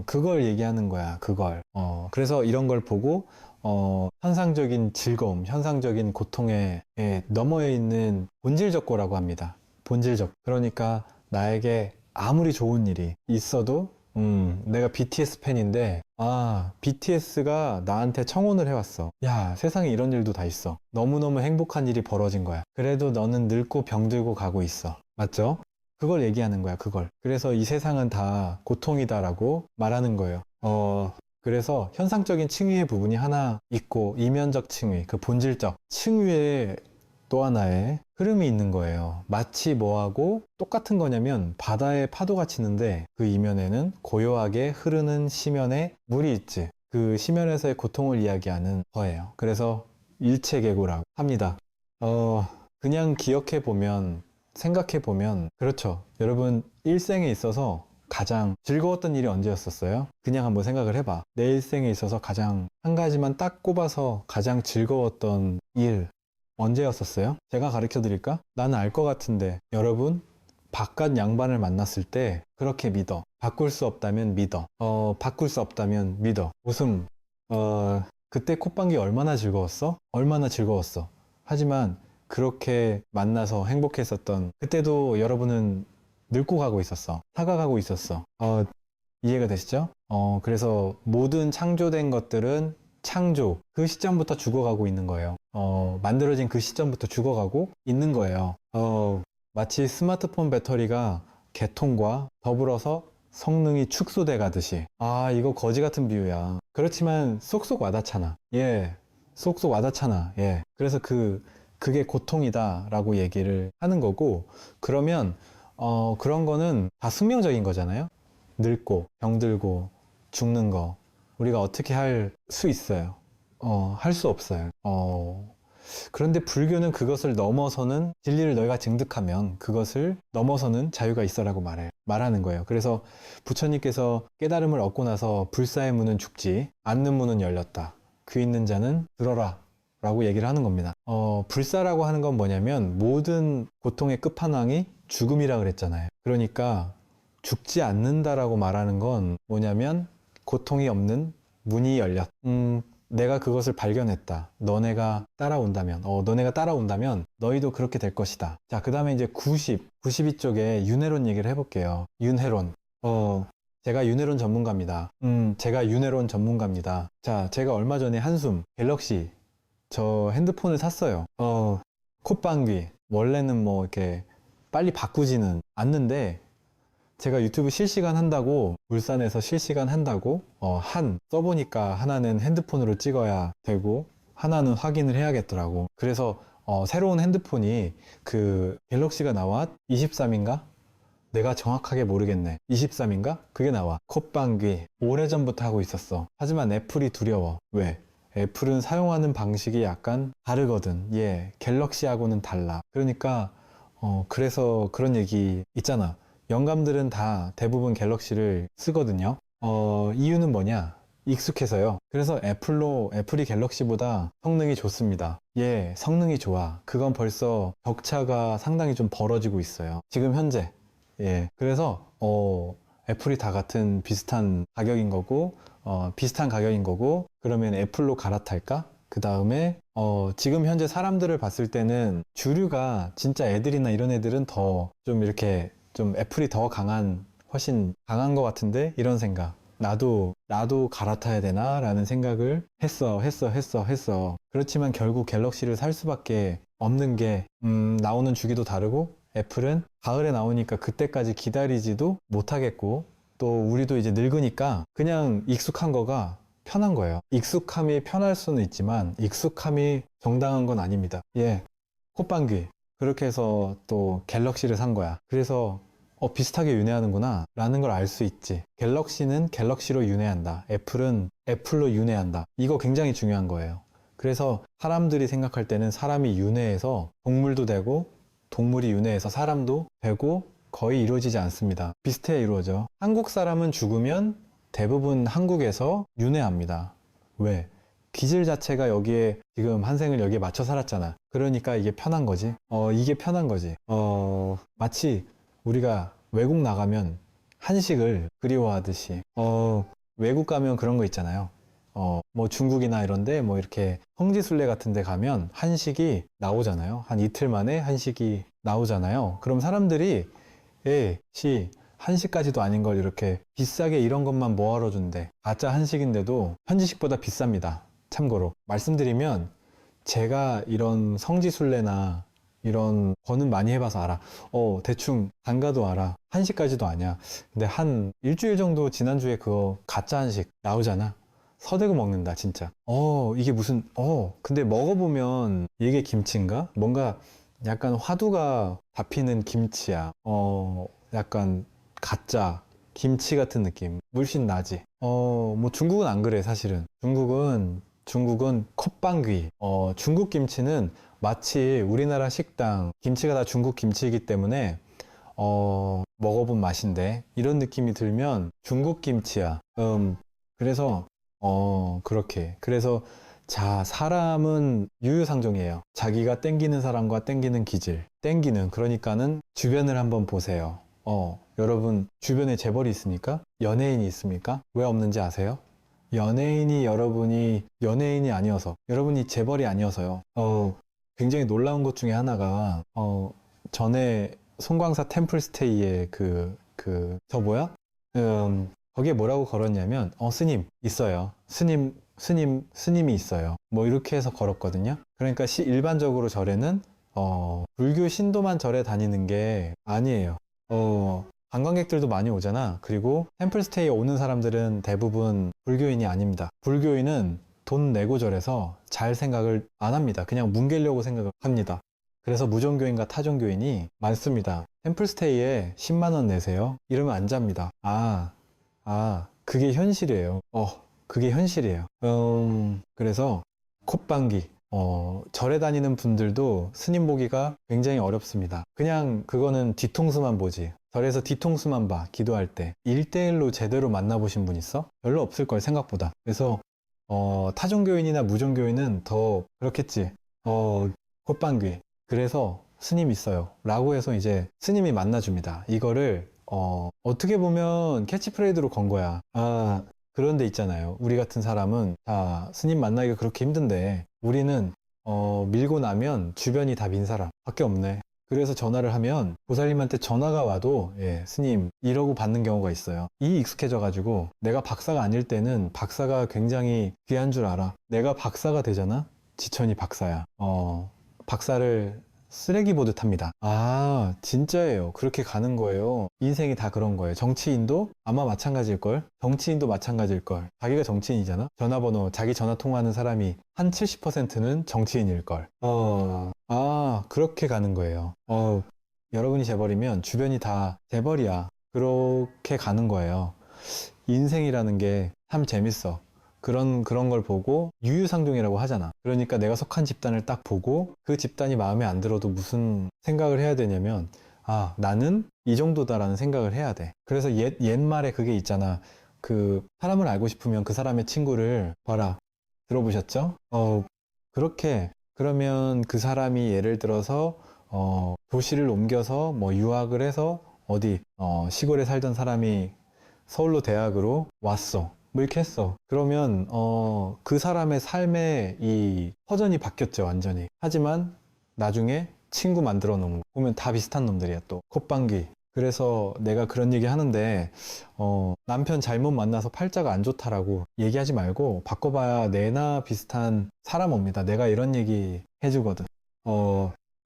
그걸 얘기하는 거야. 그걸. 그래서 이런 걸 보고 현상적인 즐거움, 현상적인 고통에 너머에 있는 본질적 고라고 합니다. 본질적. 그러니까 나에게 아무리 좋은 일이 있어도 내가 BTS 팬인데 BTS가 나한테 청혼을 해왔어. 야, 세상에 이런 일도 다 있어. 너무너무 행복한 일이 벌어진 거야. 그래도 너는 늙고 병들고 가고 있어. 맞죠? 그걸 얘기하는 거야, 그걸. 그래서 이 세상은 다 고통이다라고 말하는 거예요. 그래서 현상적인 칭의의 부분이 하나 있고 이면적 칭의, 그 본질적 칭의의 또 하나의 흐름이 있는 거예요. 마치 뭐하고 똑같은 거냐면 바다에 파도가 치는데 그 이면에는 고요하게 흐르는 시면에 물이 있지. 그 시면에서의 고통을 이야기하는 거예요. 그래서 일체계고라고 합니다. 그냥 기억해보면, 생각해보면, 그렇죠. 여러분, 일생에 있어서 가장 즐거웠던 일이 언제였었어요? 그냥 한번 생각을 해봐. 내 일생에 있어서 가장 한 가지만 딱 꼽아서 가장 즐거웠던 일 언제였었어요? 제가 가르쳐 드릴까? 나는 알 것 같은데 여러분, 바깥 양반을 만났을 때 그렇게 믿어. 바꿀 수 없다면 믿어. 바꿀 수 없다면 믿어. 웃음. 그때 콧방귀 얼마나 즐거웠어? 얼마나 즐거웠어. 하지만 그렇게 만나서 행복했었던 그때도 여러분은 늙고 가고 있었어. 사과가고 있었어. 이해가 되시죠? 그래서 모든 창조된 것들은 창조, 그 시점부터 죽어가고 있는 거예요. 만들어진 그 시점부터 죽어가고 있는 거예요. 마치 스마트폰 배터리가 개통과 더불어서 성능이 축소돼 가듯이. 이거 거지 같은 비유야. 그렇지만 쏙쏙 와닿잖아. 예, 쏙쏙 와닿잖아. 예. 그래서 그게 고통이다 라고 얘기를 하는 거고, 그러면 그런 거는 다 숙명적인 거잖아요. 늙고 병들고 죽는 거 우리가 어떻게 할 수 있어요? 할 수 없어요. 그런데 불교는 그것을 넘어서는, 진리를 너희가 증득하면 그것을 넘어서는 자유가 있어라고 말하는 거예요. 그래서 부처님께서 깨달음을 얻고 나서 불사의 문은 죽지 않는 문은 열렸다. 귀 있는 자는 들어라 라고 얘기를 하는 겁니다. 불사라고 하는 건 뭐냐면 모든 고통의 끝판왕이 죽음이라 그랬잖아요. 그러니까 죽지 않는다라고 말하는 건 뭐냐면 고통이 없는 문이 열렸다. 내가 그것을 발견했다. 너네가 따라온다면, 너네가 따라온다면 너희도 그렇게 될 것이다. 자, 그 다음에 이제 92쪽에 윤회론 얘기를 해볼게요. 윤회론. 제가 윤회론 전문가입니다. 제가 윤회론 전문가입니다. 자, 제가 얼마 전에 한숨 갤럭시 저 핸드폰을 샀어요. 콧방귀. 원래는 뭐 이렇게 빨리 바꾸지는 않는데 제가 유튜브 실시간 한다고, 울산에서 실시간 한다고 써보니까 하나는 핸드폰으로 찍어야 되고 하나는 확인을 해야겠더라고. 그래서 새로운 핸드폰이 그 갤럭시가 나와 23인가? 내가 정확하게 모르겠네. 23인가? 그게 나와. 콧방귀 오래전부터 하고 있었어. 하지만 애플이 두려워. 왜? 애플은 사용하는 방식이 약간 다르거든. 예, 갤럭시하고는 달라. 그러니까 그래서 그런 얘기 있잖아. 영감들은 다 대부분 갤럭시를 쓰거든요. 이유는 뭐냐? 익숙해서요. 그래서 애플이 갤럭시보다 성능이 좋습니다. 예, 성능이 좋아. 그건 벌써 격차가 상당히 좀 벌어지고 있어요. 지금 현재. 예, 그래서 애플이 다 같은 비슷한 가격인 거고, 그러면 애플로 갈아탈까? 그 다음에 지금 현재 사람들을 봤을 때는 주류가 진짜 애들이나 이런 애들은 더 좀 이렇게 좀 애플이 더 훨씬 강한 것 같은데, 이런 생각. 나도 갈아타야 되나? 라는 생각을 했어. 그렇지만 결국 갤럭시를 살 수밖에 없는 게, 나오는 주기도 다르고, 애플은 가을에 나오니까 그때까지 기다리지도 못하겠고, 또 우리도 이제 늙으니까 그냥 익숙한 거가 편한 거예요. 익숙함이 편할 수는 있지만, 익숙함이 정당한 건 아닙니다. 예, 콧방귀. 그렇게 해서 또 갤럭시를 산 거야. 그래서 비슷하게 윤회하는구나 라는 걸 알 수 있지. 갤럭시는 갤럭시로 윤회한다. 애플은 애플로 윤회한다. 이거 굉장히 중요한 거예요. 그래서 사람들이 생각할 때는 사람이 윤회해서 동물도 되고, 동물이 윤회해서 사람도 되고, 거의 이루어지지 않습니다. 비슷해 이루어져. 한국 사람은 죽으면 대부분 한국에서 윤회합니다. 왜? 기질 자체가 여기에 지금 한 생을 여기에 맞춰 살았잖아. 그러니까 이게 편한 거지. 이게 편한 거지. 마치 우리가 외국 나가면 한식을 그리워하듯이, 외국 가면 그런 거 있잖아요. 뭐 중국이나 이런데 뭐 이렇게 성지순례 같은 데 가면 한식이 나오잖아요. 한 이틀 만에 한식이 나오잖아요. 그럼 사람들이 한식까지도 아닌 걸 이렇게 비싸게 이런 것만 뭐하러 준대. 가짜 한식인데도 현지식보다 비쌉니다. 참고로 말씀드리면, 제가 이런 성지순례나 이런 거는 많이 해봐서 알아. 대충 단가도 알아. 한식까지도 아니야. 근데 한 일주일 정도 지난주에 그거 가짜 한식 나오잖아. 서대고 먹는다 진짜. 이게 무슨 근데 먹어보면 이게 김치인가? 뭔가 약간 화두가 잡히는 김치야. 약간 가짜 김치 같은 느낌 물씬 나지. 뭐 중국은 안 그래. 사실은 중국은 콧방귀. 중국 김치는 마치 우리나라 식당 김치가 다 중국 김치이기 때문에 먹어본 맛인데 이런 느낌이 들면 중국 김치야. 그래서 그렇게. 그래서 자, 사람은 유유상종이에요. 자기가 땡기는 사람과 땡기는 기질. 그러니까는 주변을 한번 보세요. 여러분 주변에 재벌이 있습니까? 연예인이 있습니까? 왜 없는지 아세요? 여러분이 연예인이 아니어서, 여러분이 재벌이 아니어서요. 굉장히 놀라운 것 중에 하나가, 전에 송광사 템플스테이에 거기에 뭐라고 걸었냐면, 스님, 있어요. 스님이 있어요. 뭐 이렇게 해서 걸었거든요. 그러니까 일반적으로 절에는, 불교 신도만 절에 다니는 게 아니에요. 관광객들도 많이 오잖아. 그리고 템플스테이에 오는 사람들은 대부분 불교인이 아닙니다. 불교인은 돈 내고 절에서 잘 생각을 안 합니다. 그냥 뭉개려고 생각합니다. 그래서 무종교인과 타종교인이 많습니다. 템플스테이에 10만 원 내세요. 이러면 안 잡니다. 그게 현실이에요. 그게 현실이에요. 그래서 콧방귀. 절에 다니는 분들도 스님 보기가 굉장히 어렵습니다. 그냥 그거는 뒤통수만 보지. 절에서 뒤통수만 봐, 기도할 때. 1대1로 제대로 만나보신 분 있어? 별로 없을걸, 생각보다. 그래서, 타종교인이나 무종교인은 더 그렇겠지. 콧방귀. 그래서 스님 있어요. 라고 해서 이제 스님이 만나줍니다. 이거를, 어떻게 보면 캐치프레이드로 건 거야. 그런 데 있잖아요. 우리 같은 사람은, 스님 만나기가 그렇게 힘든데, 우리는, 밀고 나면 주변이 다 민 사람 밖에 없네. 그래서 전화를 하면 보살님한테 전화가 와도, 예, 스님, 이러고 받는 경우가 있어요. 이 익숙해져가지고, 내가 박사가 아닐 때는 박사가 굉장히 귀한 줄 알아. 내가 박사가 되잖아? 지천이 박사야. 박사를 쓰레기 보듯 합니다. 진짜예요. 그렇게 가는 거예요. 인생이 다 그런 거예요. 정치인도 아마 마찬가지일걸? 정치인도 마찬가지일걸. 자기가 정치인이잖아? 전화번호, 자기 전화 통화하는 사람이 한 70%는 정치인일걸. 그렇게 가는 거예요. 여러분이 재벌이면 주변이 다 재벌이야. 그렇게 가는 거예요. 인생이라는 게 참 재밌어. 그런 걸 보고 유유상종이라고 하잖아. 그러니까 내가 속한 집단을 딱 보고 그 집단이 마음에 안 들어도 무슨 생각을 해야 되냐면, 나는 이 정도다라는 생각을 해야 돼. 그래서 옛말에 그게 있잖아. 사람을 알고 싶으면 그 사람의 친구를 봐라. 들어보셨죠? 그러면 그 사람이 예를 들어서, 도시를 옮겨서 뭐 유학을 해서 어디, 시골에 살던 사람이 서울로 대학으로 왔어. 뭐 이렇게 했어. 그러면 그 사람의 삶의 이 터전이 바뀌었죠, 완전히. 하지만 나중에 친구 만들어 놓은 거 보면 다 비슷한 놈들이야. 또 콧방귀. 그래서 내가 그런 얘기 하는데, 남편 잘못 만나서 팔자가 안 좋다라고 얘기하지 말고 바꿔봐야 내나 비슷한 사람 옵니다. 내가 이런 얘기 해주거든.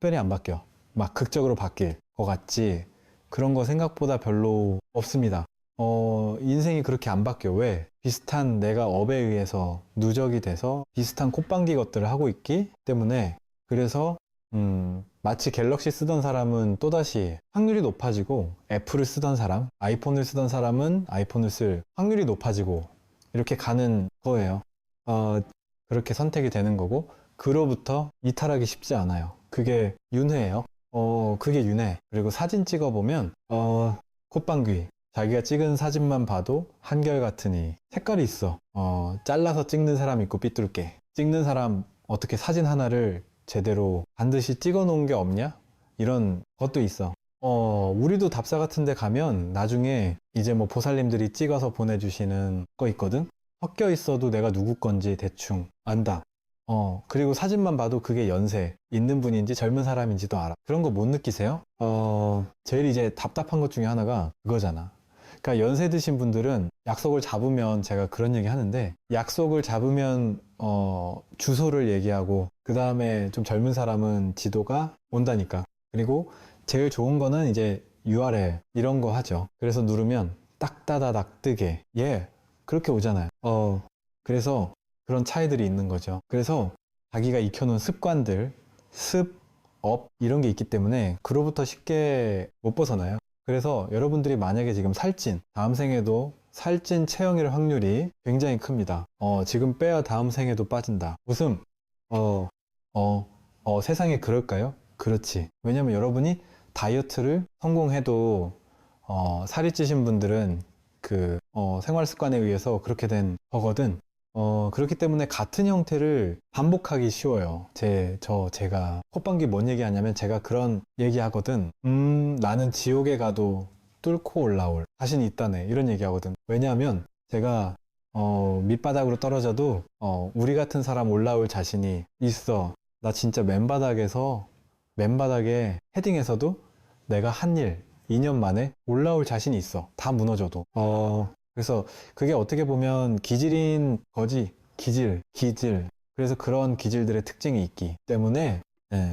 특별히 안 바뀌어. 막 극적으로 바뀔 것 같지. 그런 거 생각보다 별로 없습니다. 인생이 그렇게 안 바뀌어. 왜? 비슷한 내가 업에 의해서 누적이 돼서 비슷한 콧방귀 것들을 하고 있기 때문에. 그래서 마치 갤럭시 쓰던 사람은 또다시 확률이 높아지고, 애플을 쓰던 사람, 아이폰을 쓰던 사람은 아이폰을 쓸 확률이 높아지고, 이렇게 가는 거예요. 그렇게 선택이 되는 거고, 그로부터 이탈하기 쉽지 않아요. 그게 윤회예요. 그게 윤회. 그리고 사진 찍어보면, 콧방귀. 자기가 찍은 사진만 봐도 한결같으니 색깔이 있어. 잘라서 찍는 사람 있고 삐뚤게. 찍는 사람 어떻게 사진 하나를 제대로 반드시 찍어 놓은 게 없냐? 이런 것도 있어. 우리도 답사 같은 데 가면 나중에 이제 뭐 보살님들이 찍어서 보내주시는 거 있거든? 섞여 있어도 내가 누구 건지 대충 안다. 그리고 사진만 봐도 그게 연세 있는 분인지 젊은 사람인지도 알아. 그런 거 못 느끼세요? 제일 이제 답답한 것 중에 하나가 그거잖아. 그러니까 연세 드신 분들은 약속을 잡으면, 제가 그런 얘기 하는데, 약속을 잡으면 주소를 얘기하고, 그 다음에 좀 젊은 사람은 지도가 온다니까. 그리고 제일 좋은 거는 이제 URL 이런 거 하죠. 그래서 누르면 딱따다닥 뜨게. 그렇게 오잖아요. 그래서 그런 차이들이 있는 거죠. 그래서 자기가 익혀놓은 습관들, 업 이런 게 있기 때문에 그로부터 쉽게 못 벗어나요. 그래서 여러분들이 만약에 지금 살찐, 다음 생에도 살찐 체형일 확률이 굉장히 큽니다. 지금 빼야 다음 생에도 빠진다. 웃음. 세상에 그럴까요? 그렇지. 왜냐면 여러분이 다이어트를 성공해도, 살이 찌신 분들은 생활 습관에 의해서 그렇게 된 거거든. 그렇기 때문에 같은 형태를 반복하기 쉬워요. 제가 콧방귀 뭔 얘기 하냐면, 제가 그런 얘기 하거든. 나는 지옥에 가도 뚫고 올라올 자신이 있다네. 이런 얘기 하거든. 왜냐하면 제가, 밑바닥으로 떨어져도, 우리 같은 사람 올라올 자신이 있어. 나 진짜 맨바닥에 헤딩에서도 내가 한 일 2년 만에 올라올 자신이 있어. 다 무너져도. 그래서 그게 어떻게 보면 기질인 거지. 기질. 그래서 그런 기질들의 특징이 있기 때문에,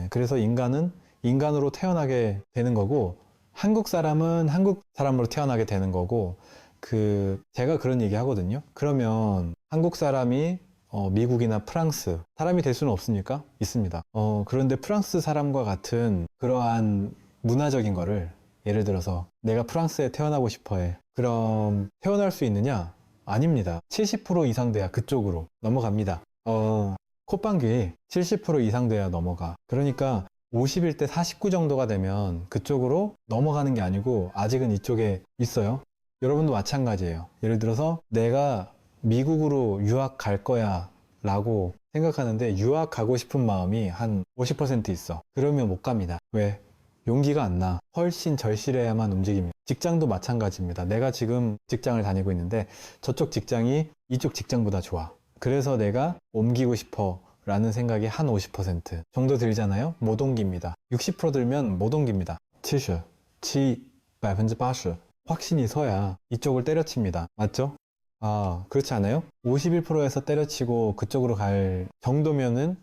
그래서 인간은 인간으로 태어나게 되는 거고, 한국 사람은 한국 사람으로 태어나게 되는 거고, 제가 그런 얘기 하거든요. 그러면 한국 사람이 미국이나 프랑스 사람이 될 수는 없습니까? 있습니다. 그런데 프랑스 사람과 같은 그러한 문화적인 거를, 예를 들어서 내가 프랑스에 태어나고 싶어 해. 그럼 태어날 수 있느냐? 아닙니다. 70% 이상 돼야 그쪽으로 넘어갑니다. 콧방귀 70% 이상 돼야 넘어가. 그러니까 50일 때 49 정도가 되면 그쪽으로 넘어가는 게 아니고 아직은 이쪽에 있어요. 여러분도 마찬가지예요. 예를 들어서 내가 미국으로 유학 갈 거야 라고 생각하는데 유학 가고 싶은 마음이 한 50% 있어. 그러면 못 갑니다. 왜? 용기가 안 나. 훨씬 절실해야만 움직입니다. 직장도 마찬가지입니다. 내가 지금 직장을 다니고 있는데 저쪽 직장이 이쪽 직장보다 좋아. 그래서 내가 옮기고 싶어 라는 생각이 한 50% 정도 들잖아요. 못 옮깁니다. 60% 들면 못 옮깁니다. 70, 80% 확신이 서야 이쪽을 때려칩니다. 맞죠? 그렇지 않아요? 51%에서 때려치고 그쪽으로 갈 정도면은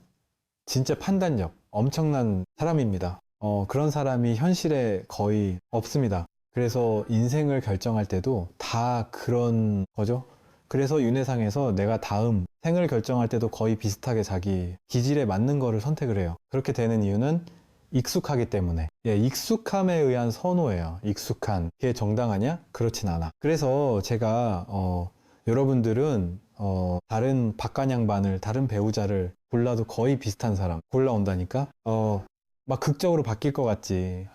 진짜 판단력 엄청난 사람입니다. 그런 사람이 현실에 거의 없습니다. 그래서 인생을 결정할 때도 다 그런 거죠. 그래서 윤회상에서 내가 다음 생을 결정할 때도 거의 비슷하게 자기 기질에 맞는 거를 선택을 해요. 그렇게 되는 이유는 익숙하기 때문에. 익숙함에 의한 선호예요. 익숙한. 그게 정당하냐? 그렇진 않아. 그래서 제가 여러분들은 다른 박간양반을, 다른 배우자를 골라도 거의 비슷한 사람 골라온다니까? 막 극적으로 바뀔 것 같지.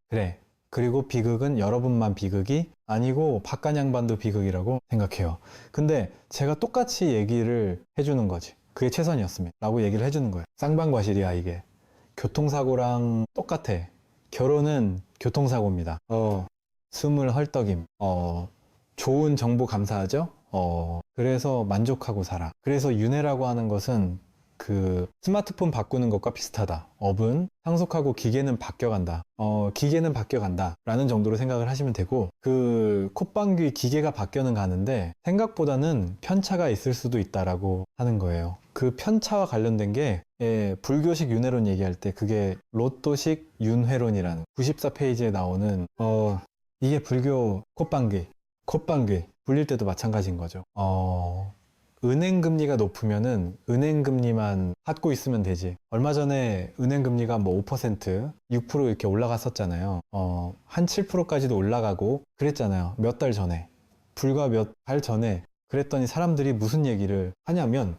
그래. 그리고 비극은 여러분만 비극이 아니고 박간양반도 비극이라고 생각해요. 근데 제가 똑같이 얘기를 해주는 거지. 그게 최선이었습니다. 라고 얘기를 해주는 거예요. 쌍방과실이야, 이게. 교통사고랑 똑같아. 결혼은 교통사고입니다. 숨을 헐떡임. 좋은 정보 감사하죠? 그래서 만족하고 살아. 그래서 윤회라고 하는 것은 스마트폰 바꾸는 것과 비슷하다. 업은 상속하고 기계는 바뀌어간다. 기계는 바뀌어간다. 라는 정도로 생각을 하시면 되고, 콧방귀 기계가 바뀌어는 가는데, 생각보다는 편차가 있을 수도 있다라고 하는 거예요. 그 편차와 관련된 게, 불교식 윤회론 얘기할 때, 그게 로또식 윤회론이라는 94페이지에 나오는, 이게 불교 콧방귀 불릴 때도 마찬가지인 거죠. 은행 금리가 높으면은 은행 금리만 받고 있으면 되지. 얼마 전에 은행 금리가 뭐 5%, 6% 이렇게 올라갔었잖아요. 한 7%까지도 올라가고 그랬잖아요. 몇 달 전에. 불과 몇 달 전에. 그랬더니 사람들이 무슨 얘기를 하냐면,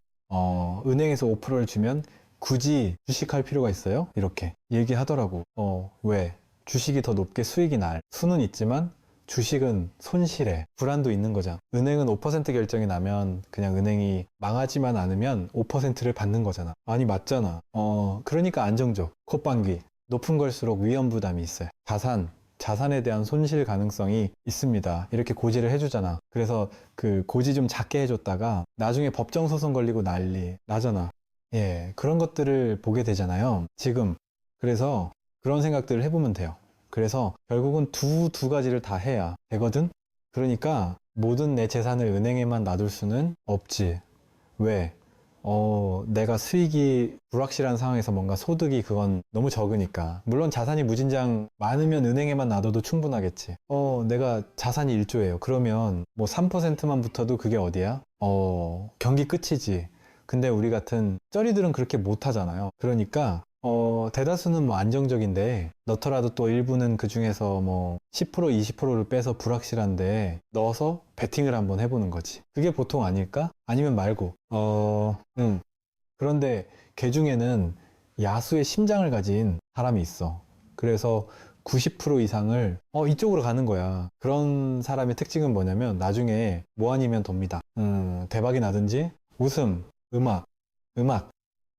은행에서 5%를 주면 굳이 주식할 필요가 있어요? 이렇게 얘기하더라고. 왜? 주식이 더 높게 수익이 날 수는 있지만 주식은 손실에 불안도 있는 거잖아. 은행은 5% 결정이 나면 그냥 은행이 망하지만 않으면 5%를 받는 거잖아. 아니 맞잖아. 그러니까 안정적. 콧방귀 높은 걸수록 위험 부담이 있어요. 자산에 대한 손실 가능성이 있습니다. 이렇게 고지를 해주잖아. 그래서 그 고지 좀 작게 해줬다가 나중에 법정 소송 걸리고 난리 나잖아. 그런 것들을 보게 되잖아요. 지금. 그래서 그런 생각들을 해보면 돼요. 그래서 결국은 두 가지를 다 해야 되거든? 그러니까 모든 내 재산을 은행에만 놔둘 수는 없지. 왜? 내가 수익이 불확실한 상황에서 뭔가 소득이 그건 너무 적으니까. 물론 자산이 무진장 많으면 은행에만 놔둬도 충분하겠지. 내가 자산이 1조예요. 그러면 뭐 3%만 붙어도 그게 어디야? 경기 끝이지. 근데 우리 같은 쩌리들은 그렇게 못 하잖아요. 그러니까 대다수는 뭐 안정적인데 넣더라도 또 일부는 그 중에서 뭐 10% 20%를 빼서 불확실한데 넣어서 베팅을 한번 해보는 거지. 그게 보통 아닐까? 아니면 말고 그런데 걔 중에는 야수의 심장을 가진 사람이 있어. 그래서 90% 이상을 이쪽으로 가는 거야. 그런 사람의 특징은 뭐냐면 나중에 뭐 아니면 돕니다. 대박이 나든지 웃음, 음악